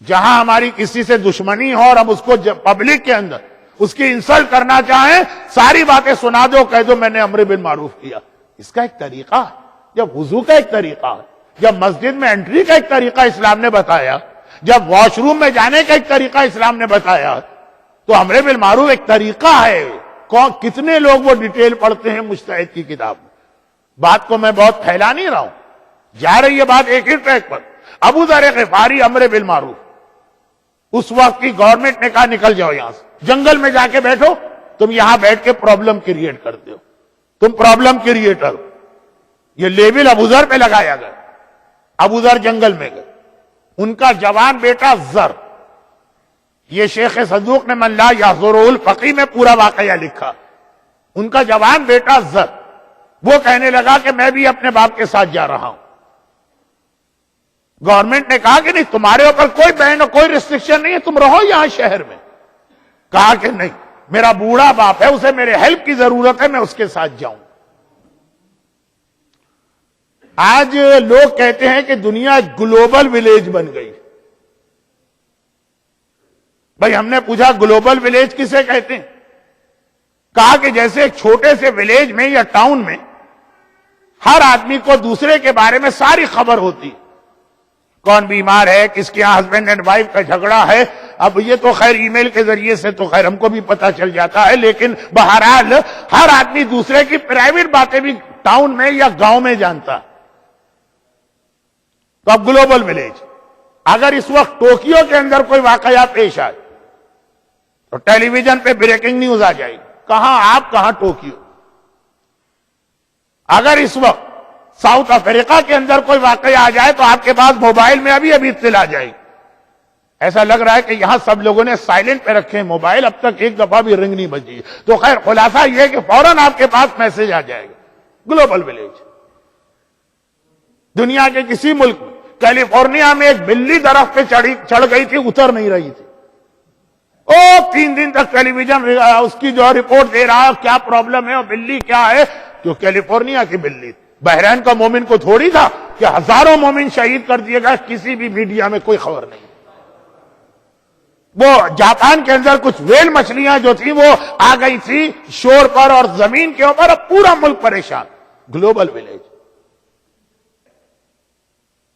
جہاں ہماری کسی سے دشمنی ہو اور ہم اس کو پبلک کے اندر اس کی انسلٹ کرنا چاہیں، ساری باتیں سنا دو، کہہ دو میں نے امر بالمعروف کیا۔ اس کا ایک طریقہ ہے، جب وضو کا ایک طریقہ ہے، جب مسجد میں انٹری کا ایک طریقہ اسلام نے بتایا، جب واش روم میں جانے کا ایک طریقہ اسلام نے بتایا، تو امر بالمعروف ایک طریقہ ہے۔ کتنے لوگ وہ ڈیٹیل پڑھتے ہیں مجتہد کی کتاب میں؟ بات کو میں بہت پھیلا نہیں رہا ہوں، جا رہی ہے بات ایک ہی ٹریک پر۔ ابو ذر غفاری امر بالمعروف، اس وقت کی گورنمنٹ نے کہا نکل جاؤ یہاں سے، جنگل میں جا کے بیٹھو، تم یہاں بیٹھ کے پرابلم کریٹ کرتے ہو، تم پرابلم کریٹر ہو۔ یہ لیبل ابو ذر پہ لگایا گیا۔ ابو ذر جنگل میں گئے، ان کا جوان بیٹا زر، یہ شیخ صدوق نے من لا یحضرہ الفقیہ میں پورا واقعہ لکھا، ان کا جوان بیٹا زر، وہ کہنے لگا کہ میں بھی اپنے باپ کے ساتھ جا رہا ہوں۔ گورنمنٹ نے کہا کہ نہیں، تمہارے اوپر کوئی بین اور کوئی ریسٹرکشن نہیں ہے، تم رہو یہاں شہر میں۔ کہا کہ نہیں، میرا بوڑھا باپ ہے، اسے میرے ہیلپ کی ضرورت ہے، میں اس کے ساتھ جاؤں۔ آج لوگ کہتے ہیں کہ دنیا گلوبل ولیج بن گئی۔ بھائی ہم نے پوچھا گلوبل ولیج کسے کہتے ہیں؟ کہا کہ جیسے ایک چھوٹے سے ولیج میں یا ٹاؤن میں ہر آدمی کو دوسرے کے بارے میں ساری خبر ہوتی، کون بیمار ہے، کس کے یہاں ہسبینڈ اینڈ وائف کا جھگڑا ہے۔ اب یہ تو خیر ای میل کے ذریعے سے تو خیر ہم کو بھی پتا چل جاتا ہے، لیکن بہرحال ہر آدمی دوسرے کی پرائیویٹ باتیں بھی ٹاؤن میں یا گاؤں میں جانتا۔ تو اب گلوبل ولیج، اگر اس وقت ٹوکیو کے اندر کوئی واقعہ پیش آئے تو ٹیلی ویژن پہ بریکنگ نیوز آ جائے گی، کہاں آپ، کہاں ٹوکیو۔ اگر اس وقت ساؤتھ افریقہ کے اندر کوئی واقعہ آ جائے تو آپ کے پاس موبائل میں ابھی اطلاع آ جائے گی۔ ایسا لگ رہا ہے کہ یہاں سب لوگوں نے سائلنٹ پہ رکھے ہیں موبائل، اب تک ایک دفعہ بھی رنگ نہیں بجی۔ تو خیر خلاصہ یہ ہے کہ فوراً آپ کے پاس میسج آ جائے گا۔ گلوبل ولیج، دنیا کے کسی ملک میں، کیلیفورنیا میں ایک بلی درخت پہ چڑھ گئی تھی، اتر نہیں رہی تھی، 3 دن تک ٹیلی ویژن اس کی جو رپورٹ دے رہا ہے کیا پرابلم ہے اور بلی کیا ہے، جو کیلیفورنیا کی بلی۔ بحرین کا مومن کو تھوڑی تھا کہ ہزاروں مومن شہید کر دیے گئے، کسی بھی میڈیا میں کوئی خبر نہیں۔ وہ جاپان کے اندر کچھ ویل مچھلیاں جو تھیں وہ آ گئی تھی شور پر اور زمین کے اوپر، اب پورا ملک پریشان۔ Global village.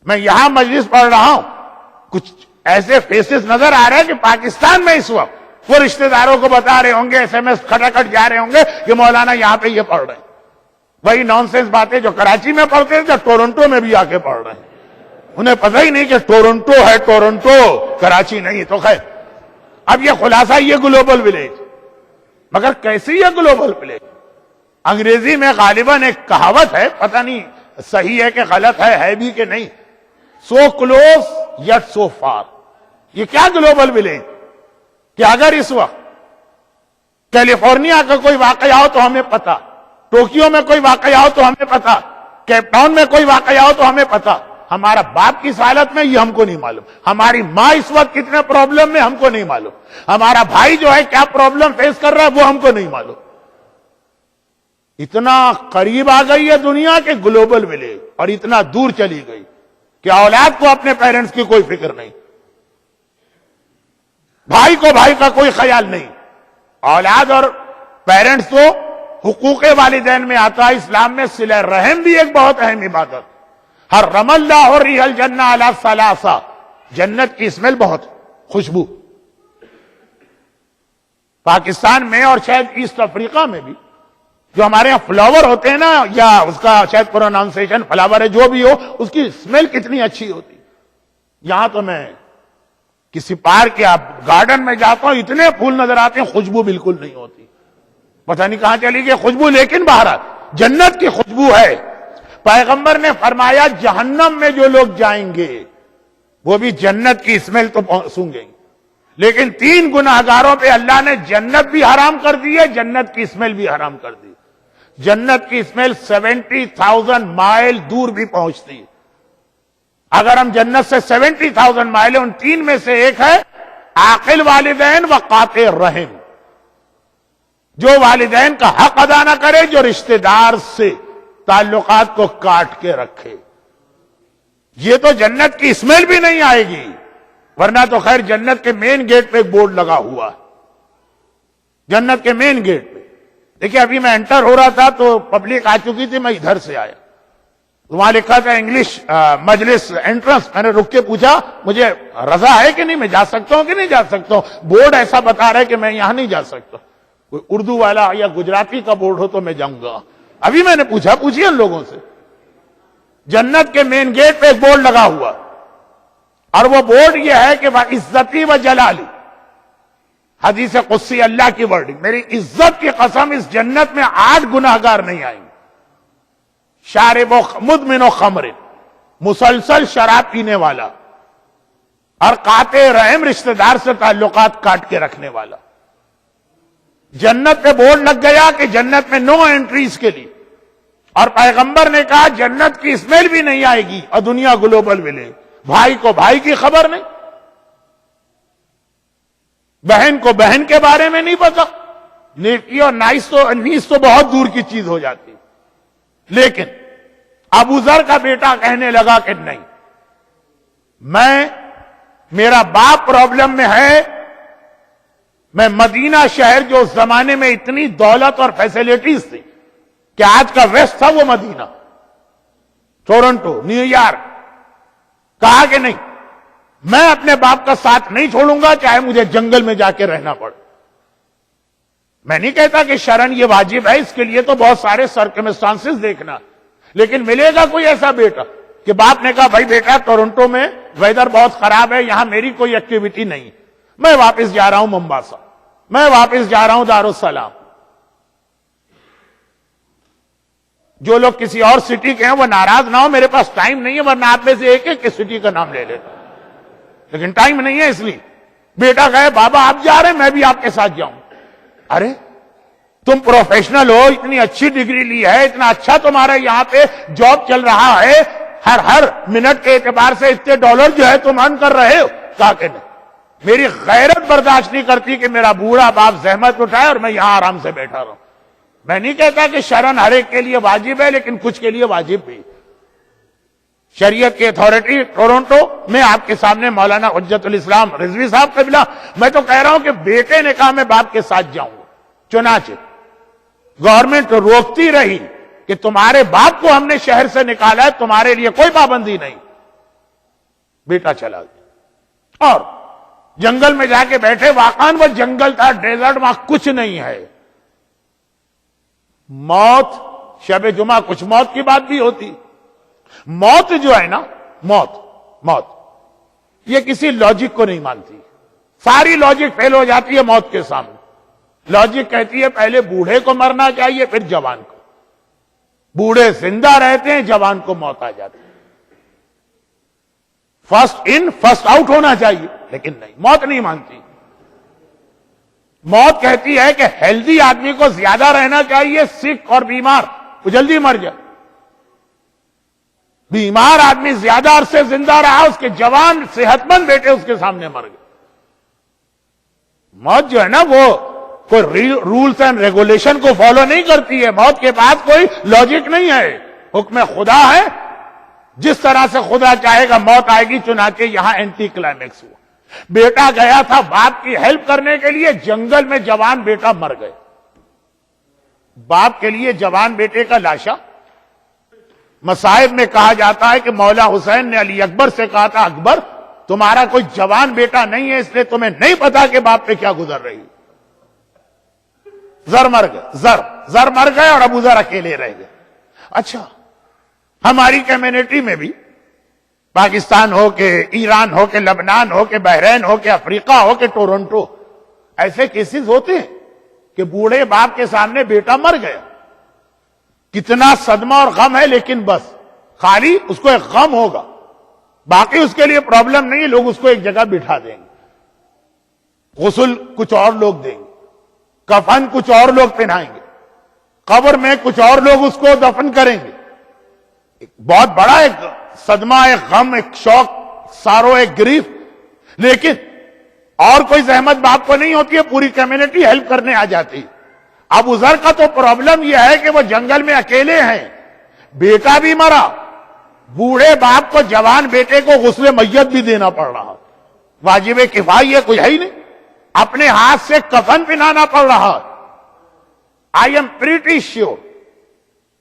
میں یہاں مجلس پڑھ رہا ہوں، کچھ ایسے فیسز نظر آ رہے ہیں کہ پاکستان میں اس وقت وہ رشتہ داروں کو بتا رہے ہوں گے، ایس ایم ایس کھٹکھٹ جا رہے ہوں گے کہ مولانا یہاں پہ یہ پڑھ رہے ہیں، وہی نان سینس باتیں جو کراچی میں پڑھتے تھے ٹورنٹو میں بھی آ کے پڑھ رہے ہیں، انہیں پتہ ہی نہیں کہ ٹورنٹو ہے ٹورنٹو، کراچی نہیں۔ تو خیر اب یہ خلاصہ یہ گلوبل ولیج، مگر کیسی یہ گلوبل ولیج؟ انگریزی میں غالباً ایک کہاوت ہے، پتہ نہیں صحیح ہے کہ غلط ہے بھی کہ نہیں، so close yet so far. یہ کیا گلوبل ولیج کہ اگر اس وقت کیلیفورنیا کا کوئی واقعہ ہو تو ہمیں پتا، ٹوکیو میں کوئی واقعہ ہو تو ہمیں پتا، کیپ ٹاؤن میں کوئی واقعہ ہو تو ہمیں پتا، ہمارا باپ کس حالت میں یہ ہم کو نہیں معلوم، ہماری ماں اس وقت کتنے پرابلم میں ہم کو نہیں معلوم، ہمارا بھائی جو ہے کیا پرابلم فیس کر رہا ہے وہ ہم کو نہیں معلوم۔ اتنا قریب آ گئی ہے دنیا کے گلوبل ولیج، اور اتنا دور چلی گئی کہ اولاد کو اپنے پیرنٹس کی کوئی فکر نہیں، بھائی کو بھائی کا کوئی خیال نہیں۔ اولاد اور پیرنٹس تو حقوق والدین میں آتا ہے، اسلام میں صلہ رحم بھی ایک بہت اہم عبادت۔ حرم اللہ ریح الجنہ علی ثلاثہ، جنت کی اسمیل بہت خوشبو۔ پاکستان میں اور شاید ایسٹ افریقہ میں بھی جو ہمارے یہاں فلاور ہوتے ہیں نا، یا اس کا شاید پروناؤنسیشن فلاور ہے جو بھی ہو، اس کی اسمیل کتنی اچھی ہوتی۔ یہاں تو میں کسی پارک یا گارڈن میں جاتا ہوں، اتنے پھول نظر آتے ہیں، خوشبو بالکل نہیں ہوتی، پتہ نہیں کہاں چلی گئی خوشبو، لیکن بہرحال جنت کی خوشبو ہے۔ پیغمبر نے فرمایا جہنم میں جو لوگ جائیں گے وہ بھی جنت کی اسمیل تو سونگیں گے، لیکن 3 گناہگاروں پہ اللہ نے جنت بھی حرام کر دی ہے، جنت کی اسمیل بھی حرام کر دی۔ جنت کی اسمیل 70,000 مائل دور بھی پہنچتی ہے۔ اگر ہم جنت سے 70,000 مائل، ان 3 میں سے ایک ہے عاقل والدین و قاطع رحم، جو والدین کا حق ادا نہ کرے، جو رشتہ دار سے تعلقات کو کاٹ کے رکھے، یہ تو جنت کی اسمیل بھی نہیں آئے گی۔ ورنہ تو خیر جنت کے مین گیٹ پہ ایک بورڈ لگا ہوا ہے، جنت کے مین گیٹ پہ۔ دیکھیں ابھی میں انٹر ہو رہا تھا تو پبلک آ چکی تھی، میں ادھر سے آیا، وہاں لکھا تھا انگلش مجلس انٹرنس۔ میں نے رک کے پوچھا مجھے رضا ہے کہ نہیں، میں جا سکتا ہوں کہ نہیں جا سکتا ہوں؟ بورڈ ایسا بتا رہا ہے کہ میں یہاں نہیں جا سکتا۔ کوئی اردو والا یا گجراتی کا بورڈ ہو تو میں جاؤں گا۔ ابھی میں نے پوچھا، پوچھیے ان لوگوں سے، جنت کے مین گیٹ پہ ایک بورڈ لگا ہوا، اور وہ بورڈ یہ ہے کہ عزتی و جلالی، حدیث قدسی اللہ کی ورڈنگ، میری عزت کی قسم اس جنت میں 8 گناہگار نہیں آئیں گے۔ شارب و مدمن و خمر، مسلسل شراب پینے والا، اور قاطع رحم، رشتہ دار سے تعلقات کاٹ کے رکھنے والا۔ جنت پہ بورڈ لگ گیا کہ جنت میں نو انٹریز کے لیے، اور پیغمبر نے کہا جنت کی اسمیل بھی نہیں آئے گی، اور دنیا گلوبل ولیج، بھائی کو بھائی کی خبر نہیں، بہن کو بہن کے بارے میں نہیں پتا، نیکی اور نیس تو بہت دور کی چیز ہو جاتی۔ لیکن ابو ذر کا بیٹا کہنے لگا کہ نہیں، میرا باپ پرابلم میں ہے، میں مدینہ شہر جو اس زمانے میں اتنی دولت اور فیسیلیٹیز تھی کہ آج کا ویسٹ تھا وہ مدینہ، ٹورنٹو، نیو یارک، کہا کہ نہیں، میں اپنے باپ کا ساتھ نہیں چھوڑوں گا چاہے مجھے جنگل میں جا کے رہنا پڑے۔ میں نہیں کہتا کہ شرن یہ واجب ہے، اس کے لیے تو بہت سارے سرکمسٹانسز دیکھنا، لیکن ملے گا کوئی ایسا بیٹا کہ باپ نے کہا بھائی بیٹا ٹورنٹو میں ویدر بہت خراب ہے، یہاں میری کوئی ایکٹیویٹی نہیں، میں واپس جا رہا ہوں ممباسا، میں واپس جا رہا ہوں دارالسلام۔ جو لوگ کسی اور سٹی کے ہیں وہ ناراض نہ ہو، میرے پاس ٹائم نہیں ہے، ورنہ آپ میں سے ایک ایک سٹی کا نام لے لیتا، لیکن ٹائم نہیں ہے، اس لیے بیٹا کہے بابا آپ جا رہے ہیں میں بھی آپ کے ساتھ جاؤں۔ ارے تم پروفیشنل ہو، اتنی اچھی ڈگری لی ہے، اتنا اچھا تمہارا یہاں پہ جاب چل رہا ہے، ہر منٹ کے اعتبار سے اتنے ڈالر جو ہے تم ارن کر رہے ہو، کہا کہ نہیں، میری غیرت برداشت نہیں کرتی کہ میرا بوڑھا باپ زحمت اٹھائے اور میں یہاں آرام سے بیٹھا رہوں۔ میں نہیں کہتا کہ شرن ہر ایک کے لیے واجب ہے، لیکن کچھ کے لیے واجب بھی۔ شریعت کی اتھارٹی ٹورنٹو میں آپ کے سامنے مولانا حجت الاسلام رضوی صاحب قبلہ، میں تو کہہ رہا ہوں کہ بیٹے نے کہا میں باپ کے ساتھ جاؤں گا، چنانچہ گورنمنٹ روکتی رہی کہ تمہارے باپ کو ہم نے شہر سے نکالا ہے، تمہارے لیے کوئی پابندی نہیں، بیٹا چلا گیا۔ اور جنگل میں جا کے بیٹھے، واقعاً وہ جنگل تھا، ڈیزرٹ، وہاں کچھ نہیں ہے. موت، شب جمعہ کچھ موت کی بات بھی ہوتی. موت جو ہے نا، موت یہ کسی لاجک کو نہیں مانتی. ساری لاجک فیل ہو جاتی ہے موت کے سامنے. لاجک کہتی ہے پہلے بوڑھے کو مرنا چاہیے پھر جوان کو. بوڑھے زندہ رہتے ہیں، جوان کو موت آ جاتی ہے. فرسٹ ان فرسٹ آؤٹ ہونا چاہیے، لیکن نہیں، موت نہیں مانتی. موت کہتی ہے کہ ہیلدی آدمی کو زیادہ رہنا چاہیے، سک اور بیمار وہ جلدی مر جائے. بیمار آدمی زیادہ عرصے زندہ رہا، اس کے جوان صحت مند بیٹے اس کے سامنے مر گئے. موت جو ہے نا وہ کوئی رولز اینڈ ریگولیشن کو فالو نہیں کرتی ہے. موت کے بعد کوئی لاجک نہیں ہے، حکم خدا ہے. جس طرح سے خدا چاہے گا موت آئے گی. چنانچہ یہاں اینٹی کلائمیکس ہوا. بیٹا گیا تھا باپ کی ہیلپ کرنے کے لیے، جنگل میں جوان بیٹا مر گئے. باپ کے لیے جوان بیٹے کا لاشا. مصائب میں کہا جاتا ہے کہ مولا حسین نے علی اکبر سے کہا تھا، اکبر تمہارا کوئی جوان بیٹا نہیں ہے، اس لیے تمہیں نہیں پتا کہ باپ پہ کیا گزر رہی. زر مر گئے، زر مر گئے اور ابو ذر اکیلے رہ گئے. اچھا، ہماری کمیونٹی میں بھی، پاکستان ہو کہ ایران ہو کہ لبنان ہو کہ بحرین ہو کہ افریقہ ہو کہ ٹورنٹو، ایسے کیسز ہوتے ہیں کہ بوڑھے باپ کے سامنے بیٹا مر گیا. کتنا صدمہ اور غم ہے، لیکن بس خالی اس کو ایک غم ہوگا، باقی اس کے لیے پرابلم نہیں. لوگ اس کو ایک جگہ بٹھا دیں گے، غسل کچھ اور لوگ دیں گے، کفن کچھ اور لوگ پہنائیں گے، قبر میں کچھ اور لوگ اس کو دفن کریں گے. ایک بہت بڑا ایک صدمہ، ایک غم، ایک شوق، سارو، ایک گریف. لیکن اور کوئی زحمت باپ کو نہیں ہوتی ہے، پوری کمیونٹی ہیلپ کرنے آ جاتی. ابو ذر کا تو پرابلم یہ ہے کہ وہ جنگل میں اکیلے ہیں، بیٹا بھی مرا، بوڑھے باپ کو جوان بیٹے کو غسل میت بھی دینا پڑ رہا. واجب کفایہ کوئی ہے ہی نہیں، اپنے ہاتھ سے کفن پہنانا پڑ رہا. آئی ایم پریٹی شیور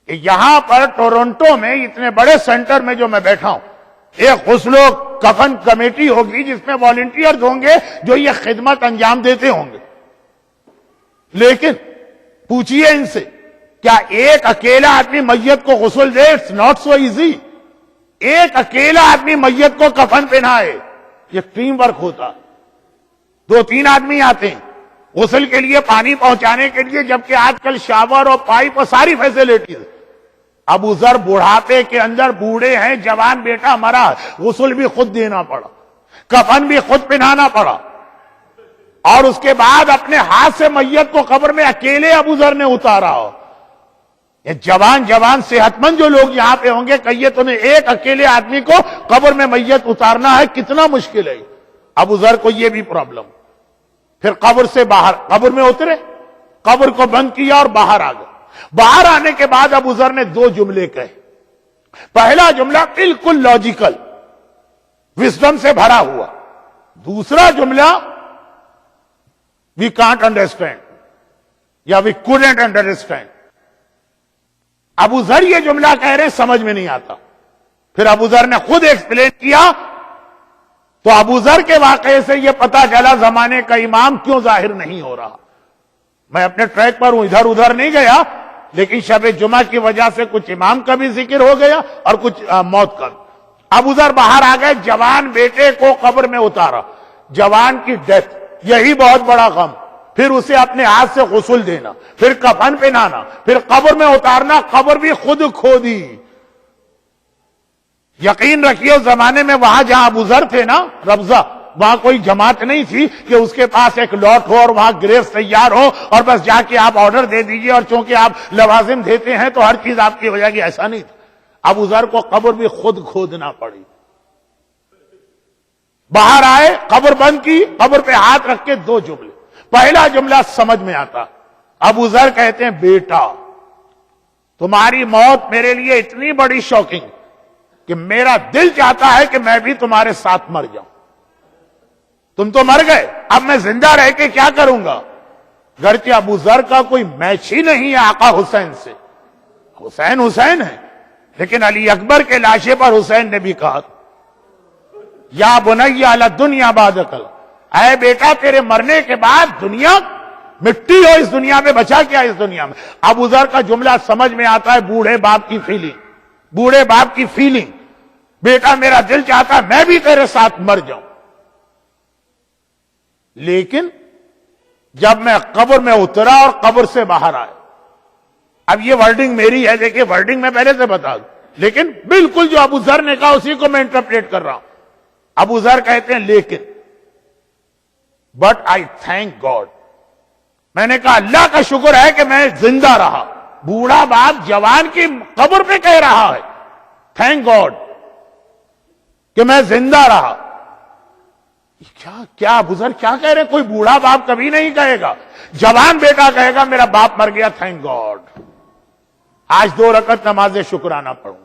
کہ یہاں پر ٹورنٹو میں اتنے بڑے سینٹر میں جو میں بیٹھا ہوں، ایک غسل و کفن کمیٹی ہوگی جس میں والنٹیئرز ہوں گے جو یہ خدمت انجام دیتے ہوں گے. لیکن پوچھئے ان سے، کیا ایک اکیلا آدمی میت کو غسل دے؟ It's not so easy. ایک اکیلا آدمی میت کو کفن پہنائے، یہ ٹیم ورک ہوتا. 2-3 آدمی آتے ہیں غسل کے لیے، پانی پہنچانے کے لیے، جبکہ آج کل شاور اور پائپ اور ساری فیسلٹیز. ابو ذر بڑھاپے کے اندر بوڑھے ہیں، جوان بیٹا مرا، غسل بھی خود دینا پڑا، کفن بھی خود پہنانا پڑا، اور اس کے بعد اپنے ہاتھ سے میت کو قبر میں اکیلے ابو ذر نے اتارا. یہ جوان صحت مند جو لوگ یہاں پہ ہوں گے، کہیے تمہیں ایک اکیلے آدمی کو قبر میں میت اتارنا ہے، کتنا مشکل ہے. ابو ذر کو یہ بھی پرابلم. پھر قبر سے باہر، قبر میں اترے، قبر کو بند کیا اور باہر آ گئے. باہر آنے کے بعد ابو ذر نے 2 جملے کہے. پہلا جملہ بالکل لاجیکل، وزڈم سے بھرا ہوا. دوسرا جملہ وی کانٹ انڈرسٹینڈ یا وی کوڈنٹ انڈرسٹینڈ. ابو ذر یہ جملہ کہہ رہے ہیں، سمجھ میں نہیں آتا. پھر ابو ذر نے خود ایکسپلین کیا تو ابو ذر کے واقعے سے یہ پتا چلا زمانے کا امام کیوں ظاہر نہیں ہو رہا. میں اپنے ٹریک پر ہوں، ادھر ادھر نہیں گیا، لیکن شب جمعہ کی وجہ سے کچھ امام کا بھی ذکر ہو گیا اور کچھ موت کا. ابو ذر باہر آ گئے، جوان بیٹے کو قبر میں اتارا. جوان کی ڈیتھ، یہی بہت بڑا غم. پھر اسے اپنے ہاتھ سے غسل دینا، پھر کفن پہنانا، پھر قبر میں اتارنا، قبر بھی خود کھودی. یقین رکھیے اس زمانے میں وہاں جہاں ابو ذر تھے نا، ربضہ، وہاں کوئی جماعت نہیں تھی کہ اس کے پاس ایک لاٹ ہو اور وہاں گریوز تیار ہو اور بس جا کے آپ آرڈر دے دیجئے اور چونکہ آپ لوازم دیتے ہیں تو ہر چیز آپ کی ہو جائے گی. ایسا نہیں تھا. ابو ذر کو قبر بھی خود کھودنا پڑی. باہر آئے، قبر بند کی، قبر پہ ہاتھ رکھ کے 2 جملے. پہلا جملہ سمجھ میں آتا. ابو ذر کہتے ہیں، بیٹا تمہاری موت میرے لیے اتنی بڑی شاکنگ کہ میرا دل چاہتا ہے کہ میں بھی تمہارے ساتھ مر جاؤں. تم تو مر گئے، اب میں زندہ رہ کے کیا کروں گا. گرچہ ابو ذر کا کوئی میچ ہی نہیں ہے آقا حسین سے. حسین ہے، لیکن علی اکبر کے لاشے پر حسین نے بھی کہا یا بنی علی الدنیا بعد کل، اے بیٹا تیرے مرنے کے بعد دنیا مٹی ہو، اس دنیا میں بچا کیا اس دنیا میں۔ ابو ذر کا جملہ سمجھ میں آتا ہے بوڑھے باپ کی فیلنگ، بوڑھے باپ کی فیلنگ، بیٹا میرا دل چاہتا ہے میں بھی تیرے ساتھ مر جاؤں، لیکن جب میں قبر میں اترا اور قبر سے باہر آیا، اب یہ ورڈنگ میری ہے، دیکھیں ورڈنگ میں پہلے سے بتا دوں، لیکن بالکل جو ابو ذر نے کہا اسی کو میں انٹرپریٹ کر رہا ہوں۔ ابو ذر کہتے ہیں لیکن بٹ آئی تھینک گاڈ، میں نے کہا اللہ کا شکر ہے کہ میں زندہ رہا۔ بوڑھا باپ جوان کی قبر پہ کہہ رہا ہے تھینک گاڈ کہ میں زندہ رہا۔ کیا ابو ذر کیا کہہ رہے؟ کوئی بوڑھا باپ کبھی نہیں کہے گا، جوان بیٹا کہے گا میرا باپ مر گیا تھینک گاڈ، آج 2 رکعت نماز شکرانہ پڑھوں گا۔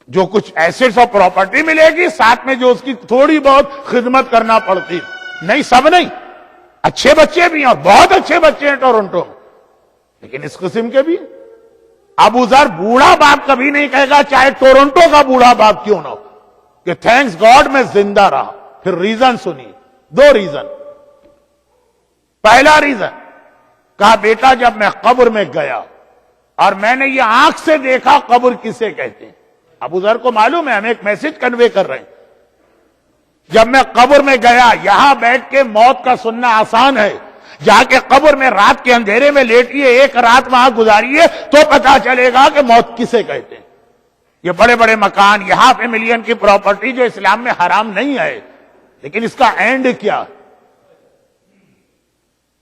جو کچھ ایسٹس اور پراپرٹی ملے گی ساتھ میں جو اس کی تھوڑی بہت خدمت کرنا پڑتی، نہیں سب نہیں، اچھے بچے بھی ہیں اور بہت اچھے بچے ہیں ٹورنٹو میں، لیکن اس قسم کے بھی۔ ابو ذر بوڑھا باپ کبھی نہیں کہے گا چاہے ٹورنٹو کا بوڑھا باپ کیوں نہ ہو کہ تھینکس گاڈ میں زندہ رہا۔ پھر ریزن سنیے، 2 ریزن۔ پہلا ریزن کہا بیٹا جب میں قبر میں گیا اور میں نے یہ آنکھ سے دیکھا قبر کسے کہتے ہیں، ابو ذر کو معلوم ہے ہم ایک میسج کنوے کر رہے ہیں۔ جب میں قبر میں گیا، یہاں بیٹھ کے موت کا سننا آسان ہے، جا کے قبر میں رات کے اندھیرے میں لیٹیے، 1 رات وہاں گزاریے تو پتا چلے گا کہ موت کسے کہتے ہیں۔ یہ بڑے بڑے مکان، یہاں پہ ملین کی پراپرٹی جو اسلام میں حرام نہیں ہے، لیکن اس کا اینڈ کیا؟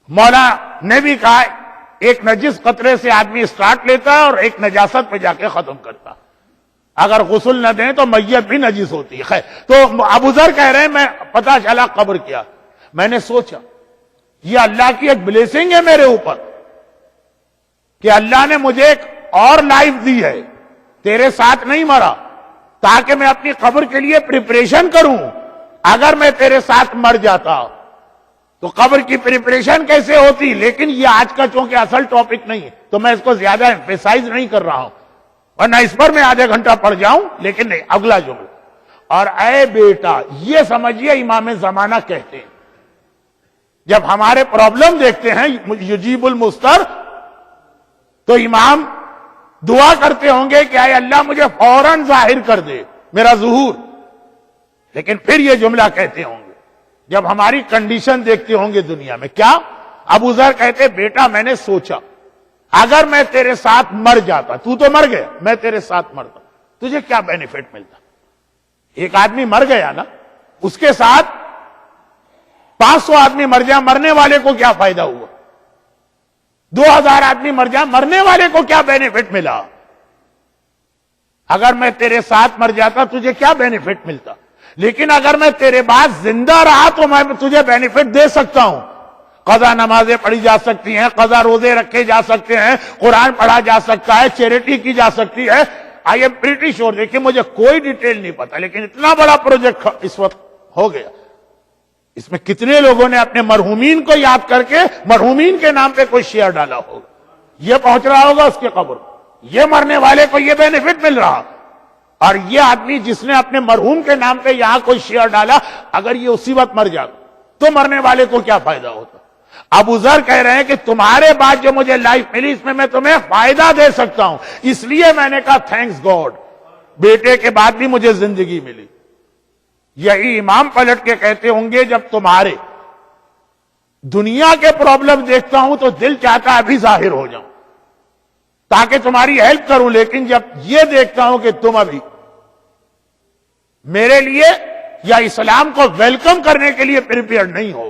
مولا نے بھی کہا ایک نجس قطرے سے آدمی اسٹارٹ لیتا ہے اور ایک نجاست پہ جا کے ختم کرتا، اگر غسل نہ دیں تو میت بھی نجس ہوتی ہے۔ خیر، تو ابو ذر کہہ رہے ہیں میں پتا چلا قبر کیا، میں نے سوچا یہ اللہ کی ایک بلیسنگ ہے میرے اوپر کہ اللہ نے مجھے ایک اور لائف دی ہے، تیرے ساتھ نہیں مرا تاکہ میں اپنی قبر کے لیے پریپریشن کروں۔ اگر میں تیرے ساتھ مر جاتا تو قبر کی پریپریشن کیسے ہوتی؟ لیکن یہ آج کا چونکہ اصل ٹاپک نہیں ہے تو میں اس کو زیادہ ایمفیسائز نہیں کر رہا ہوں، ورنہ اس پر میں آدھے گھنٹہ پڑھ جاؤں، لیکن نہیں، اگلا جملہ اور اے بیٹا یہ سمجھیے امام زمانہ کہتے ہیں جب ہمارے پرابلم دیکھتے ہیں یجیب المستر تو امام دعا کرتے ہوں گے کہ اے اللہ مجھے فوراً ظاہر کر دے میرا ظہور، لیکن پھر یہ جملہ کہتے ہوں گے جب ہماری کنڈیشن دیکھتے ہوں گے دنیا میں۔ کیا؟ ابو ذر کہتے بیٹا میں نے سوچا اگر میں تیرے ساتھ مر جاتا، تو مر گیا، میں تیرے ساتھ مرتا، تجھے کیا بینیفٹ ملتا؟ ایک آدمی مر گیا نا، اس کے ساتھ 500 آدمی مر جائیں، مرنے والے کو کیا فائدہ ہوا؟ 2000 آدمی مر جائیں، مرنے والے کو کیا بینیفٹ ملا؟ اگر میں تیرے ساتھ مر جاتا تجھے کیا بینیفٹ ملتا؟ لیکن اگر میں تیرے بعد زندہ رہا تو میں تجھے بینیفٹ دے سکتا ہوں، قضا نمازیں پڑھی جا سکتی ہیں، قضا روزے رکھے جا سکتے ہیں، قرآن پڑھا جا سکتا ہے، چیریٹی کی جا سکتی ہے۔ آئی ایم پریٹی شور، دیکھیں مجھے کوئی ڈیٹیل نہیں پتا، لیکن اتنا بڑا پروجیکٹ اس وقت ہو گیا، اس میں کتنے لوگوں نے اپنے مرحومین کو یاد کر کے مرحومین کے نام پہ کوئی شیئر ڈالا ہوگا، یہ پہنچ رہا ہوگا اس کے قبر، یہ مرنے والے کو یہ بینیفٹ مل رہا، اور یہ آدمی جس نے اپنے مرحوم کے نام پہ یہاں کوئی شیئر ڈالا اگر یہ اسی وقت مر جاتا تو مرنے والے کو کیا فائدہ ہوتا؟ ابو ذر کہہ رہے ہیں کہ تمہارے بعد جو مجھے لائف ملی اس میں میں تمہیں فائدہ دے سکتا ہوں، اس لیے میں نے کہا تھینکس گاڈ، بیٹے کے بعد بھی مجھے زندگی ملی۔ یہی امام پلٹ کے کہتے ہوں گے جب تمہارے دنیا کے پرابلم دیکھتا ہوں تو دل چاہتا ہے ابھی ظاہر ہو جاؤں تاکہ تمہاری ہیلپ کروں، لیکن جب یہ دیکھتا ہوں کہ تم ابھی میرے لیے یا اسلام کو ویلکم کرنے کے لیے پریپیئر نہیں ہو،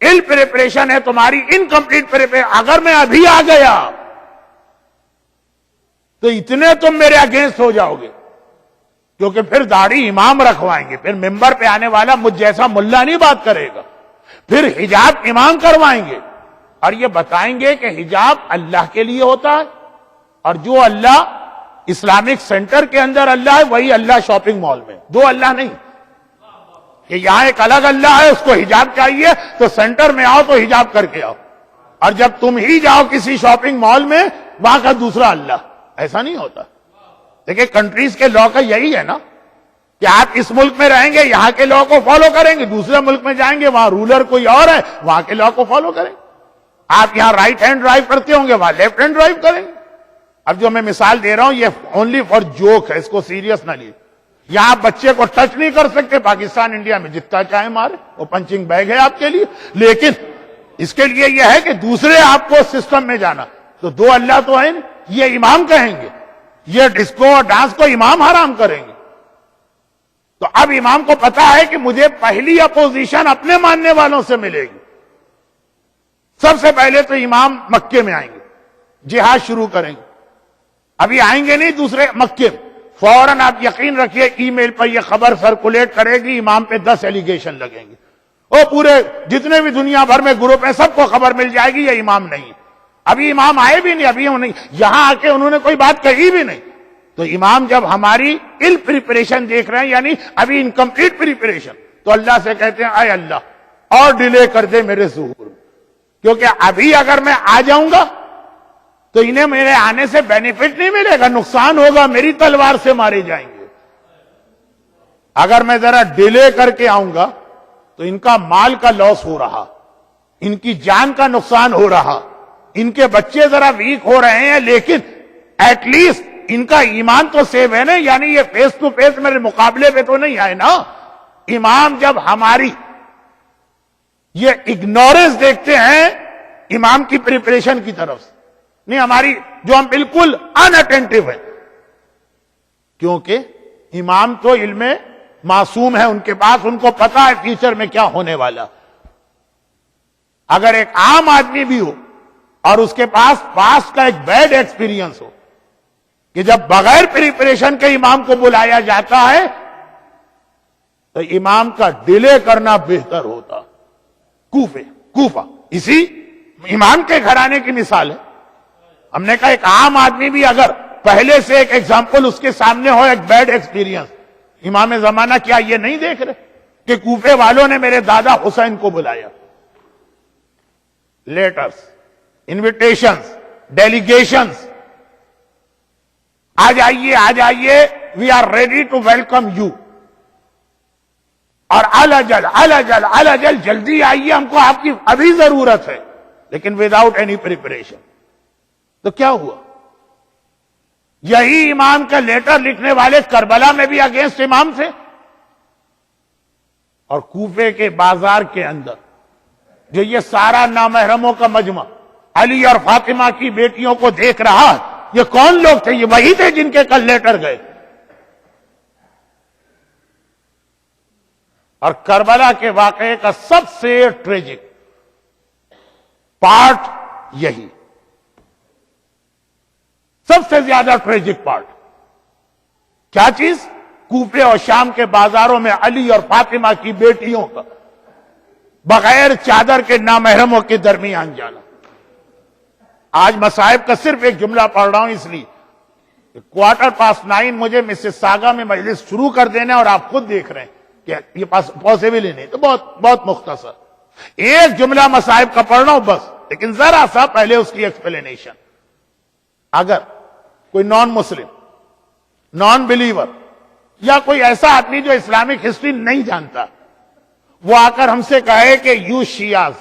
ان پریپریشن ہے تمہاری، انکمپلیٹ پریپریشن، اگر میں ابھی آ گیا تو اتنے تم میرے اگینسٹ ہو جاؤ گے، کیونکہ پھر داڑھی امام رکھوائیں گے، پھر ممبر پہ آنے والا مجھ جیسا ملا نہیں بات کرے گا، پھر حجاب امام کروائیں گے اور یہ بتائیں گے کہ حجاب اللہ کے لیے ہوتا ہے، اور جو اللہ اسلامک سینٹر کے اندر اللہ ہے وہی اللہ شاپنگ مال میں، 2 اللہ نہیں کہ یہاں ایک الگ اللہ ہے اس کو حجاب چاہیے تو سینٹر میں آؤ تو حجاب کر کے آؤ، اور جب تم ہی جاؤ کسی شاپنگ مال میں وہاں کا دوسرا اللہ، ایسا نہیں ہوتا۔ دیکھیں کنٹریز کے لا کا یہی ہے نا کہ آپ اس ملک میں رہیں گے یہاں کے لا کو فالو کریں گے، دوسرے ملک میں جائیں گے وہاں رولر کوئی اور ہے وہاں کے لا کو فالو کریں گے. آپ یہاں رائٹ ہینڈ ڈرائیو کرتے ہوں گے وہاں لیفٹ ہینڈ ڈرائیو کریں گے. اب جو میں مثال دے رہا ہوں یہ اونلی فار جوک ہے، اس کو سیریس نہ لیجیے. یہاں آپ بچے کو ٹچ نہیں کر سکتے، پاکستان انڈیا میں جتنا چاہے مارے، وہ پنچنگ بیگ ہے آپ کے لیے. لیکن اس کے لیے یہ ہے کہ دوسرے آپ کو سسٹم میں جانا، تو دو اللہ تو ہے نہیں. یہ امام کہیں گے، یہ ڈسکو اور ڈانس کو امام حرام کریں گے. تو اب امام کو پتا ہے کہ مجھے پہلی اپوزیشن اپنے ماننے والوں سے ملے گی. سب سے پہلے تو امام مکے میں آئیں گے، جہاد شروع کریں گے. ابھی آئیں گے نہیں دوسرے مکے میں، فوراً آپ یقین رکھیے ای میل پر یہ خبر سرکولیٹ کرے گی، امام پہ 10 ایلیگیشن لگیں گے. وہ پورے جتنے بھی دنیا بھر میں گروپ ہیں سب کو خبر مل جائے گی یہ امام نہیں ہے. ابھی امام آئے بھی نہیں، ابھی نہیں یہاں آ کے انہوں نے کوئی بات کہی بھی نہیں. تو امام جب ہماری ال پریپریشن دیکھ رہے ہیں، یعنی ابھی انکمپلیٹ پریپریشن، تو اللہ سے کہتے ہیں اے اللہ اور ڈیلے کر دے میرے ظہور میں، کیونکہ ابھی اگر میں آ جاؤں گا تو انہیں میرے آنے سے بینیفٹ نہیں ملے گا، نقصان ہوگا، میری تلوار سے مارے جائیں گے. اگر میں ذرا ڈیلے کر کے آؤں گا تو ان کا مال کا لاس ہو رہا، ان کی جان کا نقصان ہو رہا، ان کے بچے ذرا ویک ہو رہے ہیں، لیکن ایٹ لیسٹ ان کا ایمان تو سیو ہے نا. یعنی یہ فیس ٹو فیس میرے مقابلے پہ تو نہیں آئے نا. امام جب ہماری یہ اگنورنس دیکھتے ہیں امام کی پریپریشن کی طرف سے، نہیں ہماری جو ہم بالکل ان اٹینٹیو ہیں، کیونکہ امام تو علم معصوم ہے ان کے پاس، ان کو پتا ہے فیوچر میں کیا ہونے والا. اگر ایک عام آدمی بھی ہو اور اس کے پاس پاسٹ کا ایک بیڈ ایکسپیرینس ہو کہ جب بغیر پریپریشن کے امام کو بلایا جاتا ہے تو امام کا ڈیلے کرنا بہتر ہوتا. کوفہ اسی امام کے گھرانے کی مثال ہے. ہم نے کہا ایک عام آدمی بھی اگر پہلے سے ایک ایگزامپل اس کے سامنے ہو، ایک بیڈ ایکسپیرینس، امام زمانہ کیا یہ نہیں دیکھ رہے کہ کوفے والوں نے میرے دادا حسین کو بلایا؟ لیٹرز، انویٹیشنز، ڈیلیگیشنز، آ جائیے we are ready to welcome you. اور الجل جلدی آئیے، ہم کو آپ کی ابھی ضرورت ہے، لیکن وداؤٹ اینی پریپریشن. تو کیا ہوا؟ یہی امام کا لیٹر لکھنے والے کربلا میں بھی اگینسٹ امام تھے، اور کوفے کے بازار کے اندر جو یہ سارا نامحرموں کا مجمع علی اور فاطمہ کی بیٹیوں کو دیکھ رہا ہے، یہ کون لوگ تھے؟ یہ وہی تھے جن کے کل لیٹر گئے. اور کربلا کے واقعے کا سب سے ٹریجک پارٹ یہی، سب سے زیادہ ٹریجک پارٹ کیا چیز؟ کوفے اور شام کے بازاروں میں علی اور فاطمہ کی بیٹیوں کا بغیر چادر کے نامحرموں کے درمیان جانا. آج مصائب کا صرف ایک جملہ پڑھ رہا ہوں اس لیے 9:15 مجھے مسز ساگا میں مجلس شروع کر دینا، اور آپ خود دیکھ رہے ہیں کہ یہ پاسبل ہی نہیں. تو بہت مختصر ایک جملہ مصائب کا پڑھ رہا ہوں بس، لیکن ذرا سا پہلے اس کی ایکسپلینیشن. اگر کوئی نان مسلم، نان بلیور، یا کوئی ایسا آدمی جو اسلامک ہسٹری نہیں جانتا، وہ آ کر ہم سے کہے کہ یو شیعاز،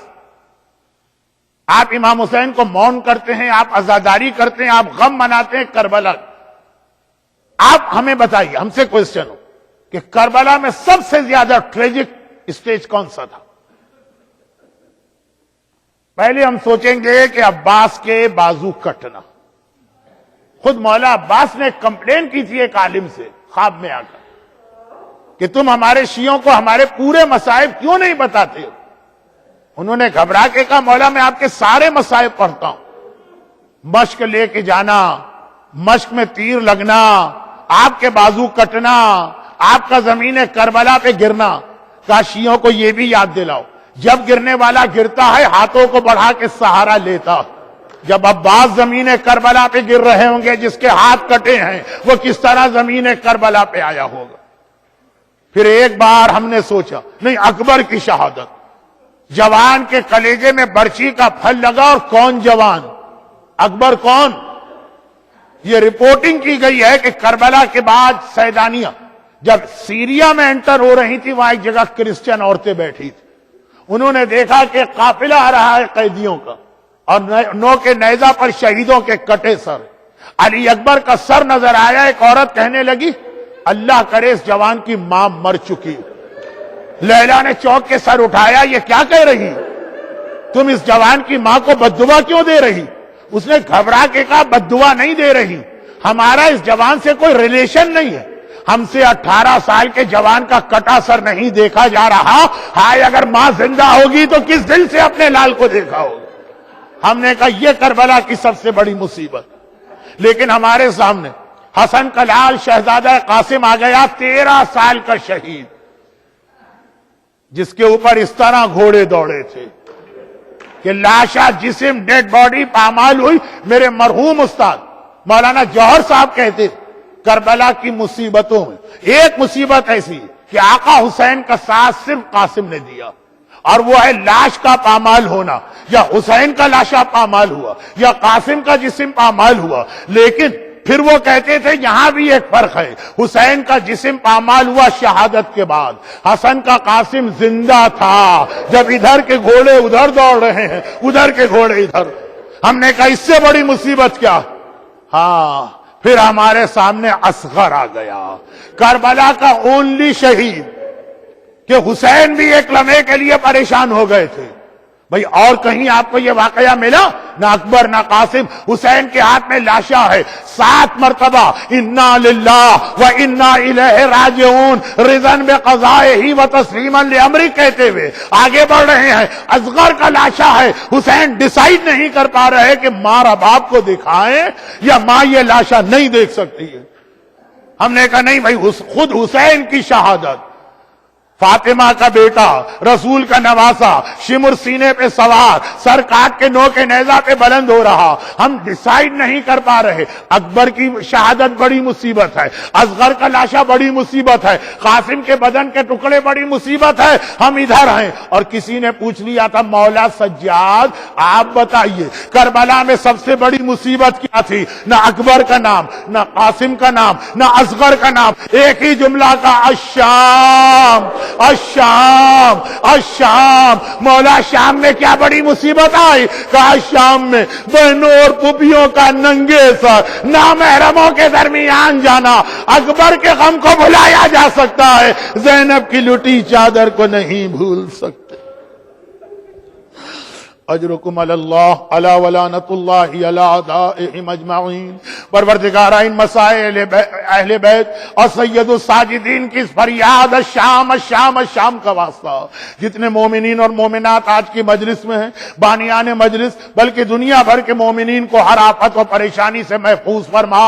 آپ امام حسین کو مون کرتے ہیں، آپ عزاداری کرتے ہیں، آپ غم مناتے ہیں کربلا، آپ ہمیں بتائیے، ہم سے کوشچن ہو کہ کربلا میں سب سے زیادہ ٹریجک اسٹیج کون سا تھا؟ پہلے ہم سوچیں گے کہ عباس کے بازو کٹنا. خود مولا عباس نے کمپلین کی تھی ایک عالم سے خواب میں آ کر کہ تم ہمارے شیعوں کو ہمارے پورے مصائب کیوں نہیں بتاتے ہو؟ انہوں نے گھبرا کے کہا مولا میں آپ کے سارے مصائب پڑھتا ہوں، مشق لے کے جانا، مشق میں تیر لگنا، آپ کے بازو کٹنا، آپ کا زمین کربلا پہ گرنا. کہا شیعوں کو یہ بھی یاد دلاؤ، جب گرنے والا گرتا ہے ہاتھوں کو بڑھا کے سہارا لیتا. جب عباس زمین کربلا پہ گر رہے ہوں گے جس کے ہاتھ کٹے ہیں، وہ کس طرح زمین کربلا پہ آیا ہوگا. پھر ایک بار ہم نے سوچا نہیں، اکبر کی شہادت، جوان کے کلیجے میں برچی کا پھل لگا، اور کون جوان؟ اکبر کون؟ یہ رپورٹنگ کی گئی ہے کہ کربلا کے بعد سیدانیہ جب سیریا میں انٹر ہو رہی تھی، وہاں ایک جگہ کرسچن عورتیں بیٹھی تھی، انہوں نے دیکھا کہ قافلہ آ رہا ہے قیدیوں کا اور نو کے نیزہ پر شہیدوں کے کٹے سر، علی اکبر کا سر نظر آیا۔ ایک عورت کہنے لگی اللہ کرے اس جوان کی ماں مر چکی۔ لیلا نے چوک کے سر اٹھایا، یہ کیا کہہ رہی؟ تم اس جوان کی ماں کو بددعا کیوں دے رہی؟ اس نے گھبرا کے کہا بددعا نہیں دے رہی، ہمارا اس جوان سے کوئی ریلیشن نہیں ہے، ہم سے 18 سال کے جوان کا کٹا سر نہیں دیکھا جا رہا، ہائے اگر ماں زندہ ہوگی تو کس دل سے اپنے لال کو دیکھا ہوگا۔ ہم نے کہا یہ کربلا کی سب سے بڑی مصیبت، لیکن ہمارے سامنے حسن کا لال شہزادہ قاسم آ گیا، 13 سال کا شہید، جس کے اوپر اس طرح گھوڑے دوڑے تھے کہ لاشا جسم ڈیڈ باڈی پامال ہوئی۔ میرے مرحوم استاد مولانا جوہر صاحب کہتے کربلا کی مصیبتوں میں ایک مصیبت ایسی کہ آقا حسین کا ساتھ صرف قاسم نے دیا، اور وہ ہے لاش کا پامال ہونا، یا حسین کا لاشا پامال ہوا یا قاسم کا جسم پامال ہوا۔ لیکن پھر وہ کہتے تھے یہاں بھی ایک فرق ہے، حسین کا جسم پامال ہوا شہادت کے بعد، حسن کا قاسم زندہ تھا جب ادھر کے گھوڑے ادھر دوڑ رہے ہیں، ادھر کے گھوڑے ادھر۔ ہم نے کہا اس سے بڑی مصیبت کیا؟ ہاں پھر ہمارے سامنے اصغر آ گیا، کربلا کا اونلی شہید، کہ حسین بھی ایک لمحے کے لیے پریشان ہو گئے تھے۔ بھئی اور کہیں آپ کو یہ واقعہ ملا؟ نہ اکبر نہ قاسم، حسین کے ہاتھ میں لاشا ہے، 7 مرتبہ انا للہ و انا الیہ راجعون رضاً بقضائہ و تسلیما لامرہ کہتے ہوئے آگے بڑھ رہے ہیں۔ اصغر کا لاشا ہے، حسین ڈیسائیڈ نہیں کر پا رہے کہ ماں اور باپ کو دکھائیں یا ماں یہ لاشا نہیں دیکھ سکتی ہے۔ ہم نے کہا نہیں بھائی، خود حسین کی شہادت، فاطمہ کا بیٹا، رسول کا نواسا، شمر سینے پہ سوار، سر کاٹ کے نو کے نیزہ پہ بلند ہو رہا، ہم ڈیسائیڈ نہیں کر پا رہے۔ اکبر کی شہادت بڑی مصیبت ہے، اصغر کا لاشا بڑی مصیبت ہے، قاسم کے بدن کے ٹکڑے بڑی مصیبت ہے، ہم ادھر ہیں۔ اور کسی نے پوچھ لیا تھا مولا سجاد آپ بتائیے کربلا میں سب سے بڑی مصیبت کیا تھی؟ نہ اکبر کا نام، نہ قاسم کا نام، نہ اصغر کا نام، ایک ہی جملہ کا الشام الشام الشام۔ مولا شام میں کیا بڑی مصیبت آئی؟ کہا شام میں بہنوں اور پھوپھیوں کا ننگے سر نامحرموں کے درمیان جانا۔ اکبر کے غم کو بھلایا جا سکتا ہے، زینب کی لٹی چادر کو نہیں بھول سکتے۔ اجرکم علی اللہ علی ولانت اللہ علی اعدائہم اجمعین۔ پروردگارہ ان مسائل اہل بیت اور سید الساجدین کی اس فریاد الشام الشام الشام کا واسطہ جتنے مومنین اور مومنات آج کی مجلس میں ہیں، بانیان مجلس بلکہ دنیا بھر کے مومنین کو ہر آفت و پریشانی سے محفوظ فرما۔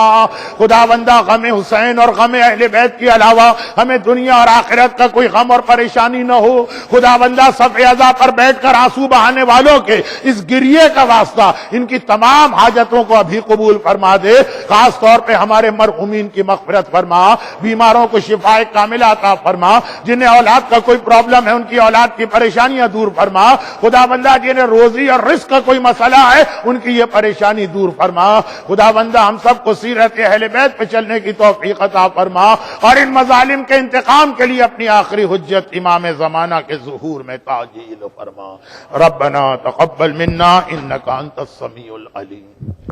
خداوندہ غم حسین اور غم اہل بیت کے علاوہ ہمیں دنیا اور آخرت کا کوئی غم اور پریشانی نہ ہو۔ خداوندہ صف عزا پر بیٹھ کر آنسو بہانے والوں کے اس گریے کا واسطہ ان کی تمام حاجتوں کو ابھی قبول فرما دے۔ خاص طور پہ ہمارے مرحومین کی مغفرت فرما، بیماروں کو شفاء کاملہ عطا فرما، جنہیں اولاد کا کوئی پرابلم ہے ان کی اولاد کی پریشانیاں دور فرما۔ خداوندہ جنہیں روزی اور رزق کا کوئی مسئلہ ہے ان کی یہ پریشانی دور فرما۔ خداوندہ ہم سب کو سیرت اہل بیت پہ چلنے کی توفیق عطا فرما، اور ان مظالم کے انتقام کے لیے اپنی آخری حجت امام زمانہ کے ظہور میں تعجیل فرما۔ ربنا تقبل منا انك انت السميع العليم۔